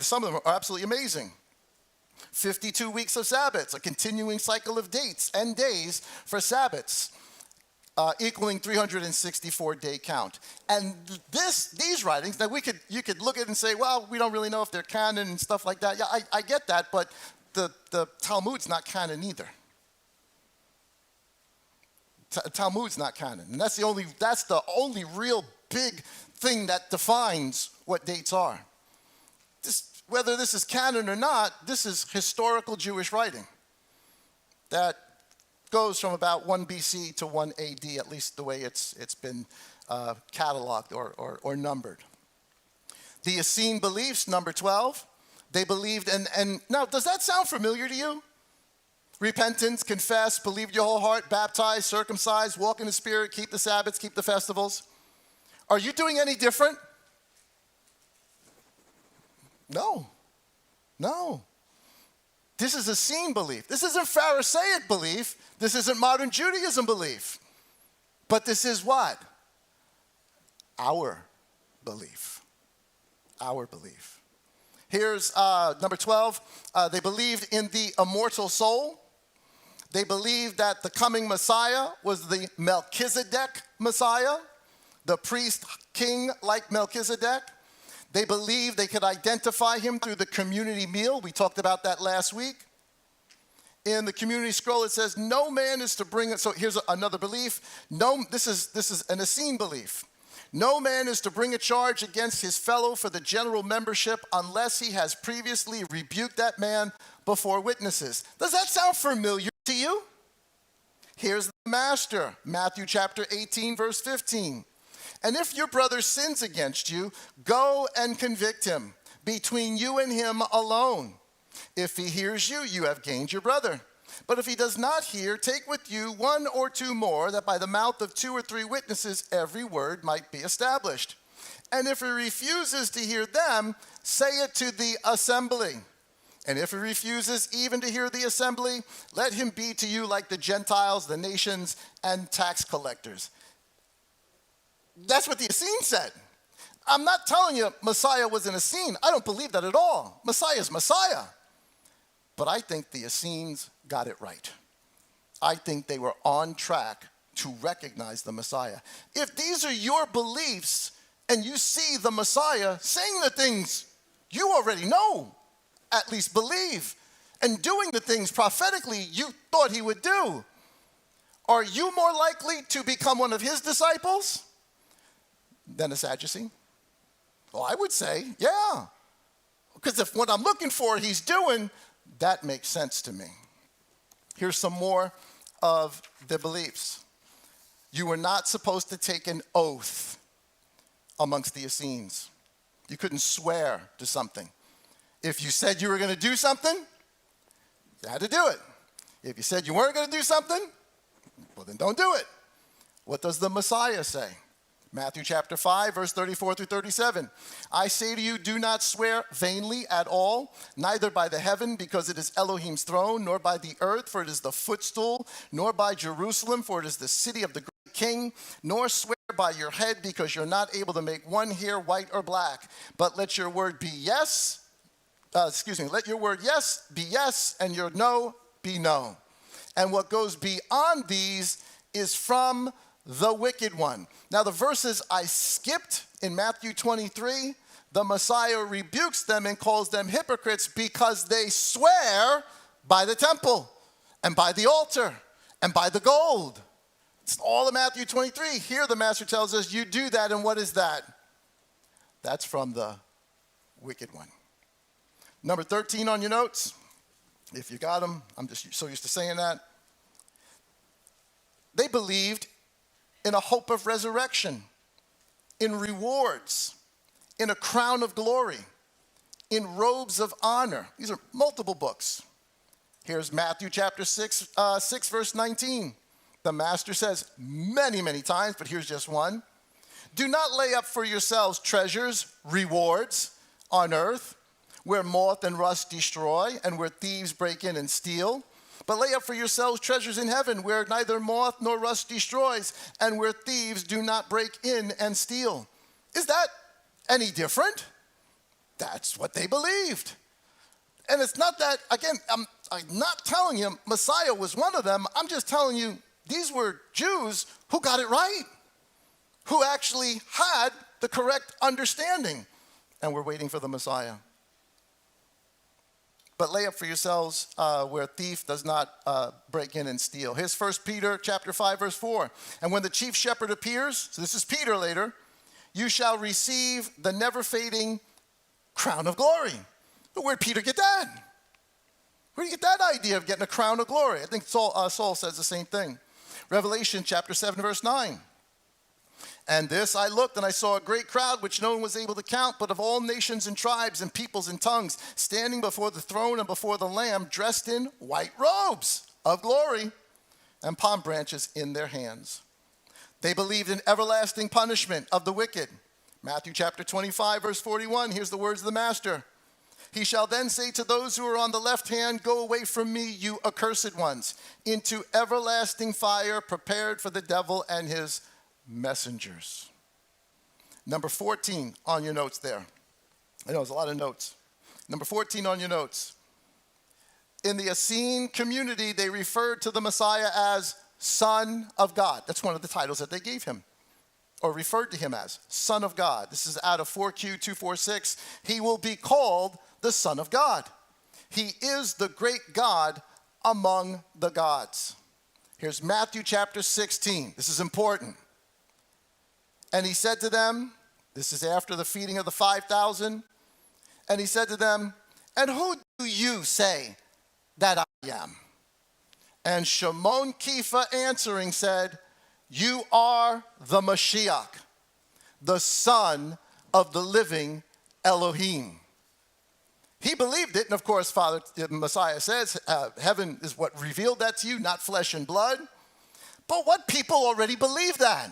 Some of them are absolutely amazing. 52 weeks of Sabbaths, a continuing cycle of dates and days for Sabbaths, equaling 364-day count. And these writings, now you could look at it and say, well, we don't really know if they're canon and stuff like that. Yeah, I get that, but the Talmud's not canon either. Talmud's not canon, and that's the only real big thing that defines what dates are. Whether this is canon or not, this is historical Jewish writing that goes from about 1 BC to 1 AD, at least the way it's been cataloged or numbered. The Essene beliefs, number 12, they believed, and now, does that sound familiar to you? Repentance, confess, believe with your whole heart, baptize, circumcise, walk in the Spirit, keep the Sabbaths, keep the festivals. Are you doing any different? No. This is Essene belief. This isn't Pharisaic belief. This isn't modern Judaism belief. But this is what? Our belief. Our belief. Here's number 12. They believed in the immortal soul. They believed that the coming Messiah was the Melchizedek Messiah, the priest king like Melchizedek. They believed they could identify him through the community meal. We talked about that last week. In the community scroll, it says, no man is to bring it. So here's another belief. This is an Essene belief. No man is to bring a charge against his fellow for the general membership unless he has previously rebuked that man before witnesses. Does that sound familiar to you? Here's the master, Matthew chapter 18, verse 15. And if your brother sins against you, go and convict him between you and him alone. If he hears you, you have gained your brother. But if he does not hear, take with you 1 or 2 more, that by the mouth of 2 or 3 witnesses every word might be established. And if he refuses to hear them, say it to the assembly. And if he refuses even to hear the assembly, let him be to you like the Gentiles, the nations, and tax collectors. That's what the Essene said. I'm not telling you Messiah was an Essene. I don't believe that at all. Messiah's Messiah. But I think the Essenes got it right. I think they were on track to recognize the Messiah. If these are your beliefs and you see the Messiah saying the things you already know, at least believe, and doing the things prophetically you thought he would do, are you more likely to become one of his disciples than a Sadducee? Well, I would say, yeah. Because if what I'm looking for he's doing, that makes sense to me. Here's some more of the beliefs. You were not supposed to take an oath amongst the Essenes. You couldn't swear to something. If you said you were going to do something, you had to do it. If you said you weren't going to do something, well, then don't do it. What does the Messiah say? Matthew chapter 5, verse 34 through 37. I say to you, do not swear vainly at all, neither by the heaven, because it is Elohim's throne, nor by the earth, for it is the footstool, nor by Jerusalem, for it is the city of the great king, nor swear by your head, because you're not able to make one hair white or black. But let your word be yes, let your word yes be yes, and your no be no. And what goes beyond these is from the wicked one. Now, the verses I skipped in Matthew 23, the Messiah rebukes them and calls them hypocrites because they swear by the temple and by the altar and by the gold. It's all in Matthew 23. Here the master tells us you do that, and what is that? That's from the wicked one. Number 13 on your notes, if you got them. I'm just so used to saying that. They believed in a hope of resurrection, in rewards, in a crown of glory, in robes of honor. These are multiple books. Here's Matthew chapter 6, verse 19. the master says many, many times, but here's just one. Do not lay up for yourselves treasures, rewards on earth, where moth and rust destroy, and where thieves break in and steal. But lay up for yourselves treasures in heaven, where neither moth nor rust destroys, and where thieves do not break in and steal. Is that any different? That's what they believed. And it's not that, again, I'm not telling you Messiah was one of them. I'm just telling you these were Jews who got it right, who actually had the correct understanding, and were waiting for the Messiah. But lay up for yourselves where a thief does not break in and steal. Here's 1 Peter chapter 5, verse 4. And when the chief shepherd appears, so this is Peter later, you shall receive the never-fading crown of glory. But where'd Peter get that? Where do you get that idea of getting a crown of glory? I think Saul says the same thing. Revelation chapter 7, verse 9. And this I looked, and I saw a great crowd, which no one was able to count, but of all nations and tribes and peoples and tongues, standing before the throne and before the Lamb, dressed in white robes of glory and palm branches in their hands. They believed in everlasting punishment of the wicked. Matthew chapter 25, verse 41, here's the words of the Master. He shall then say to those who are on the left hand, go away from me, you accursed ones, into everlasting fire prepared for the devil and his messengers. Number 14 on your notes there. I know there's a lot of notes. Number 14 on your notes. In the Essene community, they referred to the Messiah as Son of God. That's one of the titles that they gave him, or referred to him as Son of God. This is out of 4Q 246. He will be called the Son of God. He is the great God among the gods. Here's Matthew chapter 16. This is important. And he said to them, this is after the feeding of the 5,000, and he said to them, and who do you say that I am? And Shimon Kepha answering said, you are the Mashiach, the Son of the living Elohim. He believed it, and of course, Messiah says, heaven is what revealed that to you, not flesh and blood. But what people already believe that?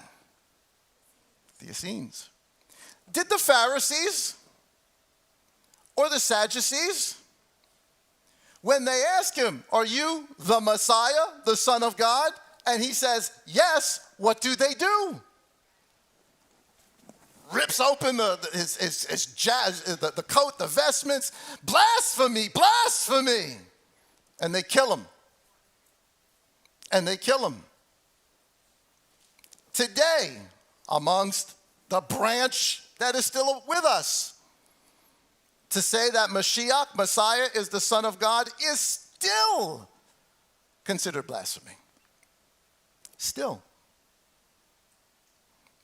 The Essenes. Did the Pharisees or the Sadducees, when they ask him, are you the Messiah, the Son of God? And he says, yes, what do? Rips open the coat, the vestments, blasphemy, blasphemy. And they kill him. Today, amongst the branch that is still with us, to say that Mashiach, Messiah, is the Son of God is still considered blasphemy. Still.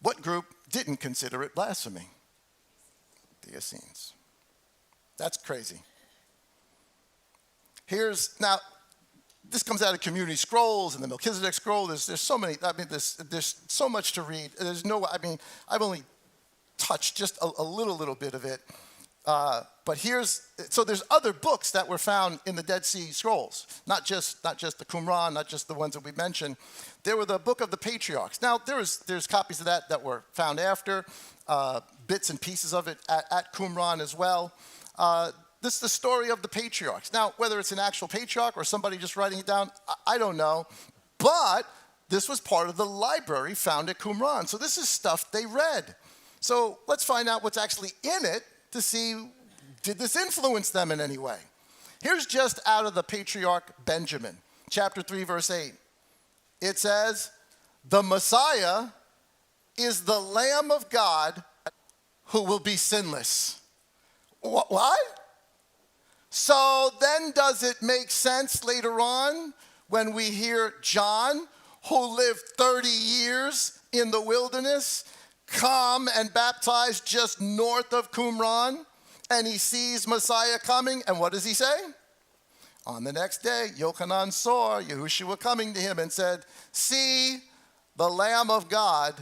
What group didn't consider it blasphemy? The Essenes. That's crazy. Now, this comes out of community scrolls and the Melchizedek scroll. There's so many, there's so much to read. I've only touched just a little bit of it. But there's other books that were found in the Dead Sea Scrolls, not just the Qumran, not just the ones that we mentioned. There were the Book of the Patriarchs. Now, there's copies of that were found after, bits and pieces of it at Qumran as well. This is the story of the patriarchs. Now, whether it's an actual patriarch or somebody just writing it down, I don't know. But this was part of the library found at Qumran. So this is stuff they read. So let's find out what's actually in it to see, did this influence them in any way? Here's just out of the patriarch Benjamin, chapter 3, verse 8. It says, the Messiah is the Lamb of God who will be sinless. What? So then does it make sense later on when we hear John, who lived 30 years in the wilderness, come and baptize just north of Qumran, and he sees Messiah coming, and what does he say? On the next day, Yochanan saw Yahushua coming to him and said, see the Lamb of God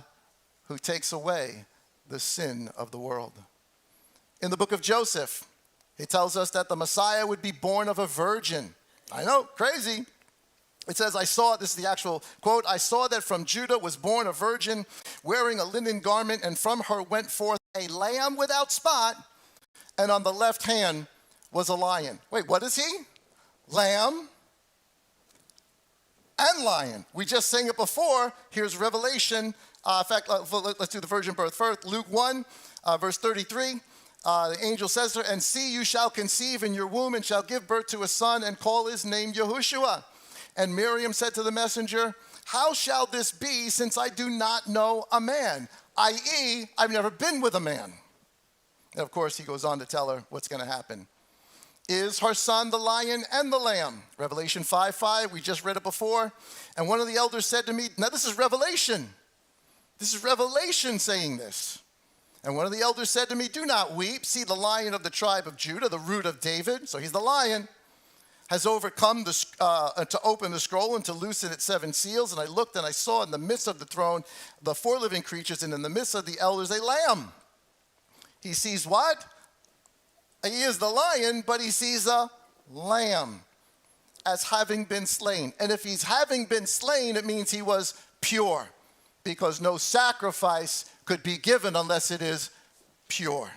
who takes away the sin of the world. In the book of Joseph, it tells us that the Messiah would be born of a virgin. I know, crazy. It says, this is the actual quote, I saw that from Judah was born a virgin wearing a linen garment, and from her went forth a lamb without spot, and on the left hand was a lion. Wait, what is he? Lamb and lion. We just sang it before. Here's Revelation. In fact, let's do the virgin birth first. Luke 1, verse 33. The angel says to her, and see, you shall conceive in your womb and shall give birth to a son and call his name Yahushua. And Miriam said to the messenger, how shall this be since I do not know a man? i.e., I've never been with a man. And of course, he goes on to tell her what's going to happen. Is her son the lion and the lamb? Revelation 5:5, we just read it before. And one of the elders said to me, now this is Revelation. This is Revelation saying this. And one of the elders said to me, do not weep. See, the lion of the tribe of Judah, the root of David, so he's the lion, has overcome to open the scroll and to loosen its 7 seals. And I looked and I saw in the midst of the throne the 4 living creatures, and in the midst of the elders a lamb. He sees what? He is the lion, but he sees a lamb as having been slain. And if he's having been slain, it means he was pure, because no sacrifice could be given unless it is pure.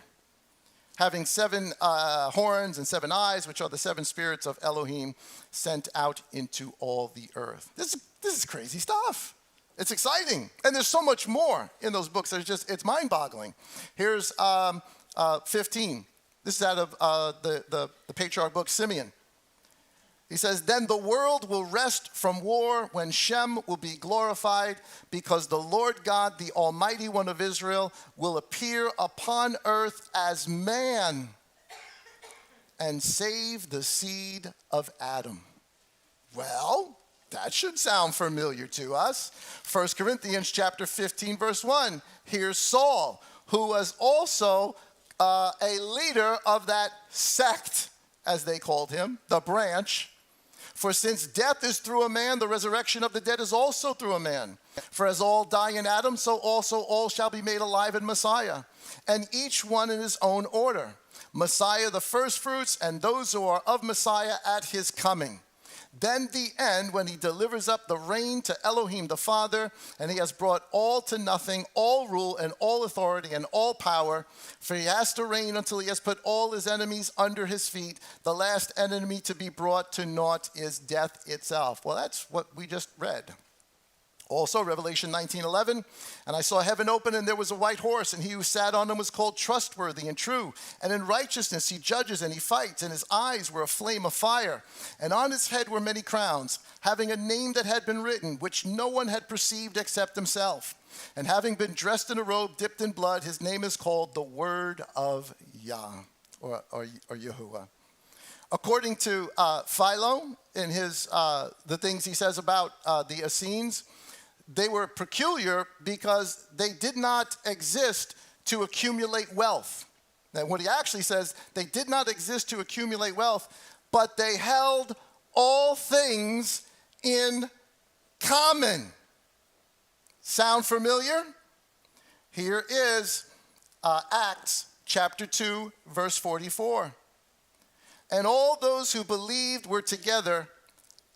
Having 7 horns and 7 eyes, which are the 7 spirits of Elohim sent out into all the earth. This is crazy stuff. It's exciting. And there's so much more in those books. It's mind-boggling. Here's 15. This is out of the patriarch book, Simeon. He says, then the world will rest from war when Shem will be glorified, because the Lord God, the Almighty One of Israel, will appear upon earth as man and save the seed of Adam. Well, that should sound familiar to us. 1 Corinthians chapter 15, verse 1. Here's Saul, who was also a leader of that sect, as they called him, the branch. For since death is through a man, the resurrection of the dead is also through a man. For as all die in Adam, so also all shall be made alive in Messiah, and each one in his own order. Messiah the firstfruits, and those who are of Messiah at his coming. Then the end, when he delivers up the reign to Elohim the Father, and he has brought all to nothing, all rule and all authority and all power, for he has to reign until he has put all his enemies under his feet. The last enemy to be brought to naught is death itself. Well, that's what we just read. Also, Revelation 19:11, and I saw heaven open, and there was a white horse, and he who sat on him was called Trustworthy and True. And in righteousness he judges and he fights, and his eyes were a flame of fire. And on his head were many crowns, having a name that had been written, which no one had perceived except himself. And having been dressed in a robe dipped in blood, his name is called the Word of Yah, or Yahuwah. According to Philo, in his the things he says about the Essenes, they were peculiar because they did not exist to accumulate wealth. Now, what he actually says, they did not exist to accumulate wealth, but they held all things in common. Sound familiar? Here is Acts chapter 2, verse 44. And all those who believed were together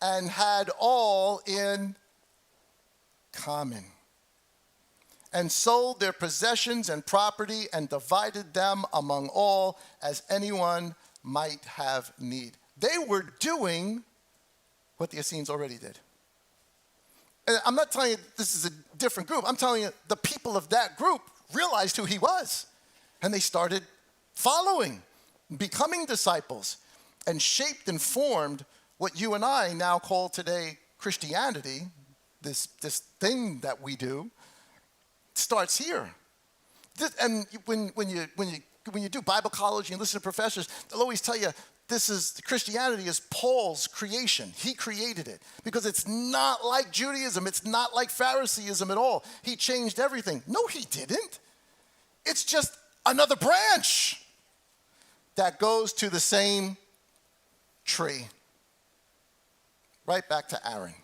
and had all in common, and sold their possessions and property and divided them among all as anyone might have need. They were doing what the Essenes already did. And I'm not telling you this is a different group. I'm telling you the people of that group realized who he was, and they started following, becoming disciples, and shaped and formed what you and I now call today Christianity. This thing that we do starts here. And when you do Bible college and you listen to professors, they'll always tell you Christianity is Paul's creation. He created it because it's not like Judaism. It's not like Phariseeism at all. He changed everything. No, he didn't. It's just another branch that goes to the same tree. Right back to Aaron.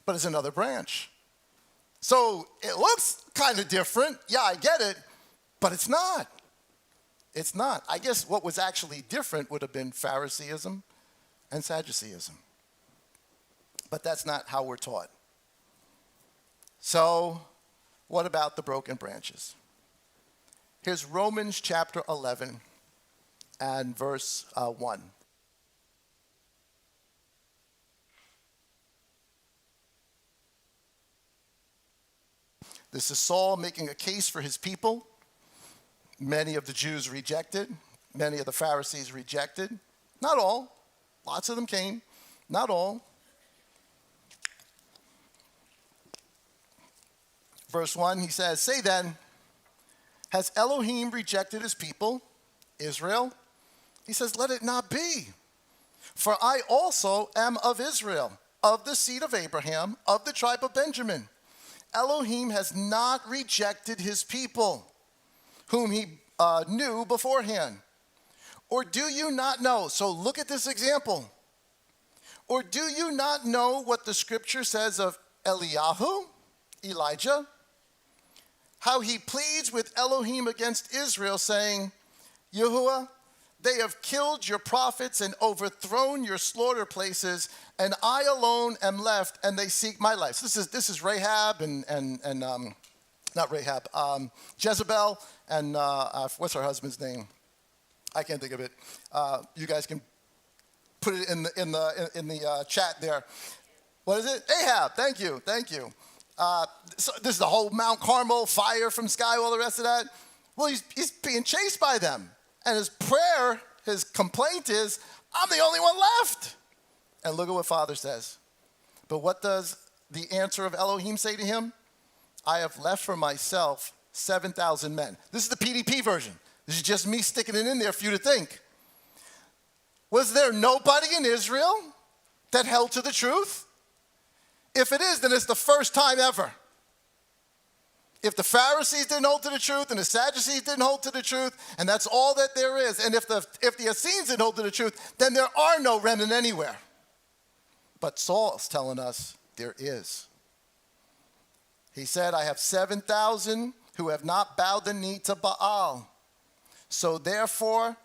But it's another branch. So it looks kind of different. Yeah, I get it, but it's not. It's not. I guess what was actually different would have been Phariseeism and Sadduceeism. But that's not how we're taught. So, what about the broken branches? Here's Romans chapter 11 and verse 1. This is Saul making a case for his people. Many of the Jews rejected. Many of the Pharisees rejected. Not all. Lots of them came. Not all. Verse 1, he says, "Say then, has Elohim rejected his people, Israel?" He says, "Let it not be. For I also am of Israel, of the seed of Abraham, of the tribe of Benjamin. Elohim has not rejected his people, whom he knew beforehand. Or do you not know?" So look at this example. "Or do you not know what the scripture says of Eliyahu, Elijah? How he pleads with Elohim against Israel, saying, Yahuwah, they have killed your prophets and overthrown your slaughter places, and I alone am left, and they seek my life." So this is Rahab and not Rahab, Jezebel, and what's her husband's name? I can't think of it. You guys can put it in the chat there. What is it? Ahab. Thank you. So this is the whole Mount Carmel, fire from sky, all the rest of that. Well, he's being chased by them. And his prayer, his complaint is, "I'm the only one left." And look at what Father says. But what does the answer of Elohim say to him? "I have left for myself 7,000 men. This is the PDP version. This is just me sticking it in there for you to think. Was there nobody in Israel that held to the truth? If it is, then it's the first time ever. If the Pharisees didn't hold to the truth and the Sadducees didn't hold to the truth, and that's all that there is, and if the Essenes didn't hold to the truth, then there are no remnant anywhere. But Saul's telling us there is. He said, "I have 7,000 who have not bowed the knee to Baal. So therefore,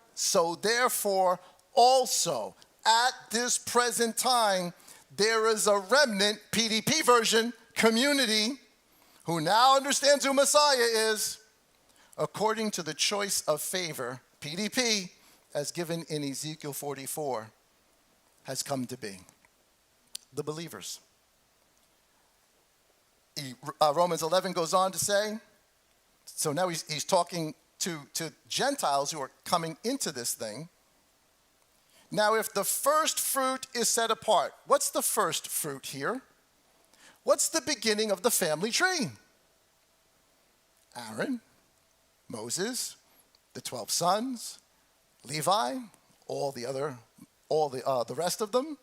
also at this present time, there is a remnant," PDP version, "community, who now understands who Messiah is, according to the choice of favor," PDP, as given in Ezekiel 44, has come to be. The believers. Romans 11 goes on to say, so now he's talking to Gentiles who are coming into this thing. "Now, if the first fruit is set apart," what's the first fruit here? What's the beginning of the family tree? Aaron, Moses, the 12 sons, Levi, all the rest of them.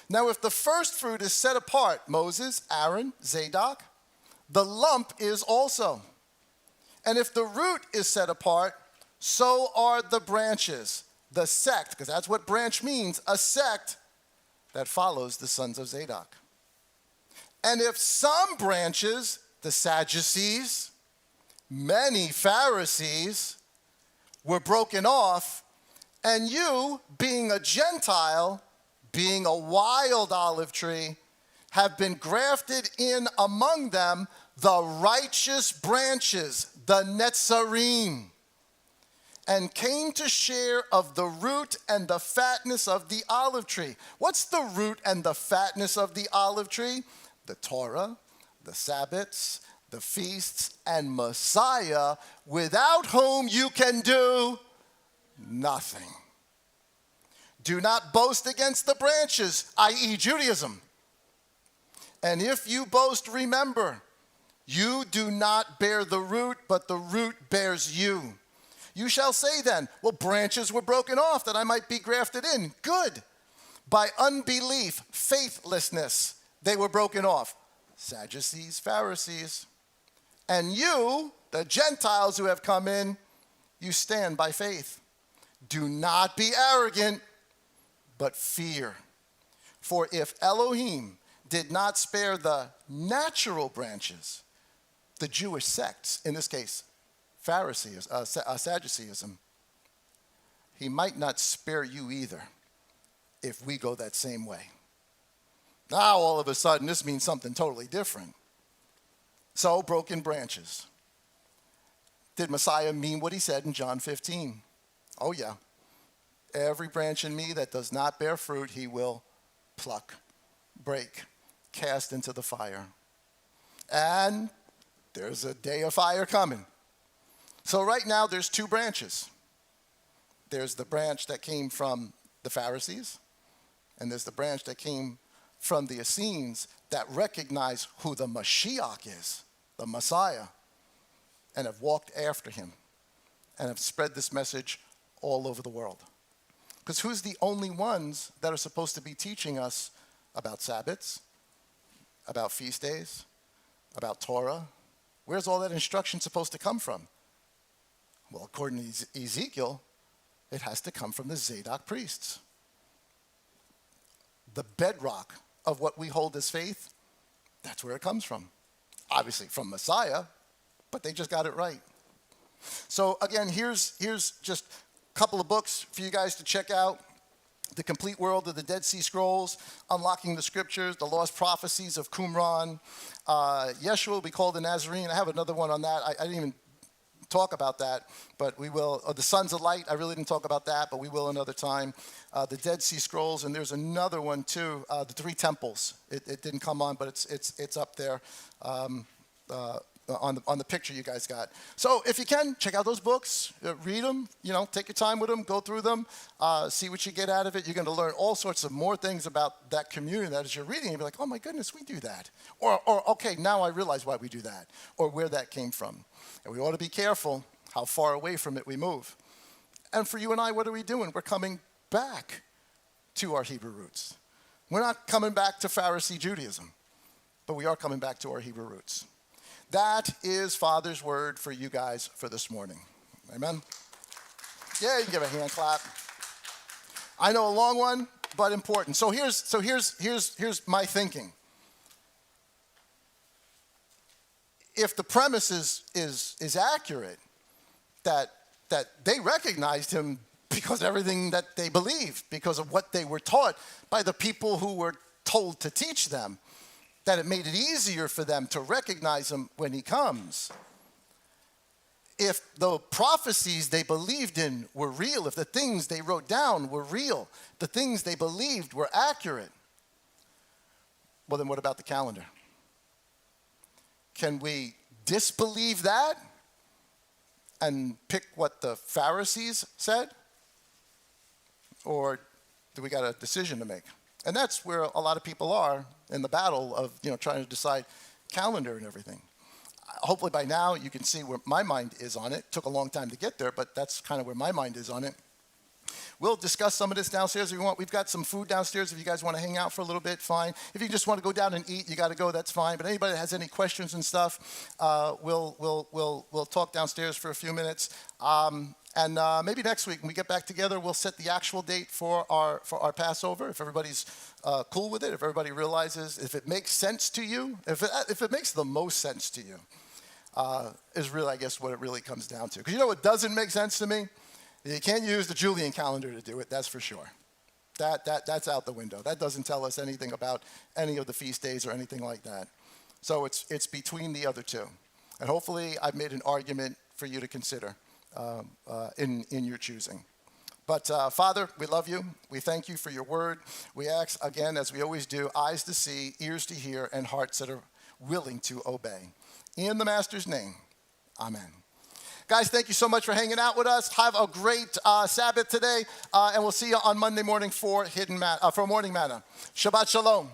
Now, if the first fruit is set apart, Moses, Aaron, Zadok, the lump is also. And if the root is set apart, so are the branches, the sect, because that's what branch means, a sect that follows the sons of Zadok. And if some branches, the Sadducees, many Pharisees, were broken off, and you, being a Gentile, being a wild olive tree, have been grafted in among them, the righteous branches, the Netzarim, and came to share of the root and the fatness of the olive tree. What's the root and the fatness of the olive tree? The Torah, the Sabbaths, the feasts, and Messiah, without whom you can do nothing. Do not boast against the branches, i.e. Judaism. And if you boast, remember, you do not bear the root, but the root bears you. You shall say then, well, branches were broken off that I might be grafted in. Good. By unbelief, faithlessness, they were broken off. Sadducees, Pharisees. And you, the Gentiles who have come in, you stand by faith. Do not be arrogant, but fear. For if Elohim did not spare the natural branches, the Jewish sects, in this case, Sadduceeism, he might not spare you either if we go that same way. Now, all of a sudden, this means something totally different. So, broken branches. Did Messiah mean what he said in John 15? Oh, yeah. Every branch in me that does not bear fruit, he will pluck, break, cast into the fire. And there's a day of fire coming. So right now, there's two branches. There's the branch that came from the Pharisees, and there's the branch that came from the Essenes that recognize who the Mashiach is, the Messiah, and have walked after him and have spread this message all over the world. Because who's the only ones that are supposed to be teaching us about Sabbaths, about feast days, about Torah? Where's all that instruction supposed to come from? Well, according to Ezekiel, it has to come from the Zadok priests. The bedrock of what we hold as faith, that's where it comes from. Obviously from Messiah, but they just got it right. So again, here's just a couple of books for you guys to check out. The Complete World of the Dead Sea Scrolls, Unlocking the Scriptures, The Lost Prophecies of Qumran. Yeshua will be called the Nazarene. I have another one on that. I didn't even talk about that, but we will. The Sons of Light, I really didn't talk about that, but we will another time. The Dead Sea Scrolls, and there's another one too, the Three Temples. It didn't come on, but it's up there on the picture you guys got. So if you can, check out those books, read them, take your time with them, go through them, see what you get out of it. You're going to learn all sorts of more things about that community that as you're reading, you'll be like, oh my goodness, we do that. Or okay, now I realize why we do that, or where that came from. And we ought to be careful how far away from it we move. And for you and I, what are we doing? We're coming back to our Hebrew roots. We're not coming back to Pharisee Judaism, but we are coming back to our Hebrew roots. That is Father's word for you guys for this morning. Amen? Yeah, you can give a hand clap. I know a long one, but important. So here's my thinking. If the premise is accurate, that they recognized him because of everything that they believed, because of what they were taught by the people who were told to teach them, that it made it easier for them to recognize him when he comes. If the prophecies they believed in were real, if the things they wrote down were real, the things they believed were accurate, well, then what about the calendar? Can we disbelieve that and pick what the Pharisees said? Or do we got a decision to make? And that's where a lot of people are in the battle of, trying to decide calendar and everything. Hopefully by now you can see where my mind is on it. Took a long time to get there, but that's kind of where my mind is on it. We'll discuss some of this downstairs if you want. We've got some food downstairs. If you guys want to hang out for a little bit, fine. If you just want to go down and eat, you got to go, that's fine. But anybody that has any questions and stuff, we'll talk downstairs for a few minutes. And maybe next week when we get back together, we'll set the actual date for our Passover. If everybody's cool with it, if everybody realizes, if it makes sense to you, if it makes the most sense to you, is really, I guess, what it really comes down to. Because you know what doesn't make sense to me? You can't use the Julian calendar to do it, that's for sure. That's out the window. That doesn't tell us anything about any of the feast days or anything like that. So it's between the other two. And hopefully I've made an argument for you to consider in your choosing. But Father, we love you. We thank you for your word. We ask, again, as we always do, eyes to see, ears to hear, and hearts that are willing to obey. In the Master's name, amen. Guys, thank you so much for hanging out with us. Have a great Sabbath today, and we'll see you on Monday morning for Morning Manna. Shabbat Shalom.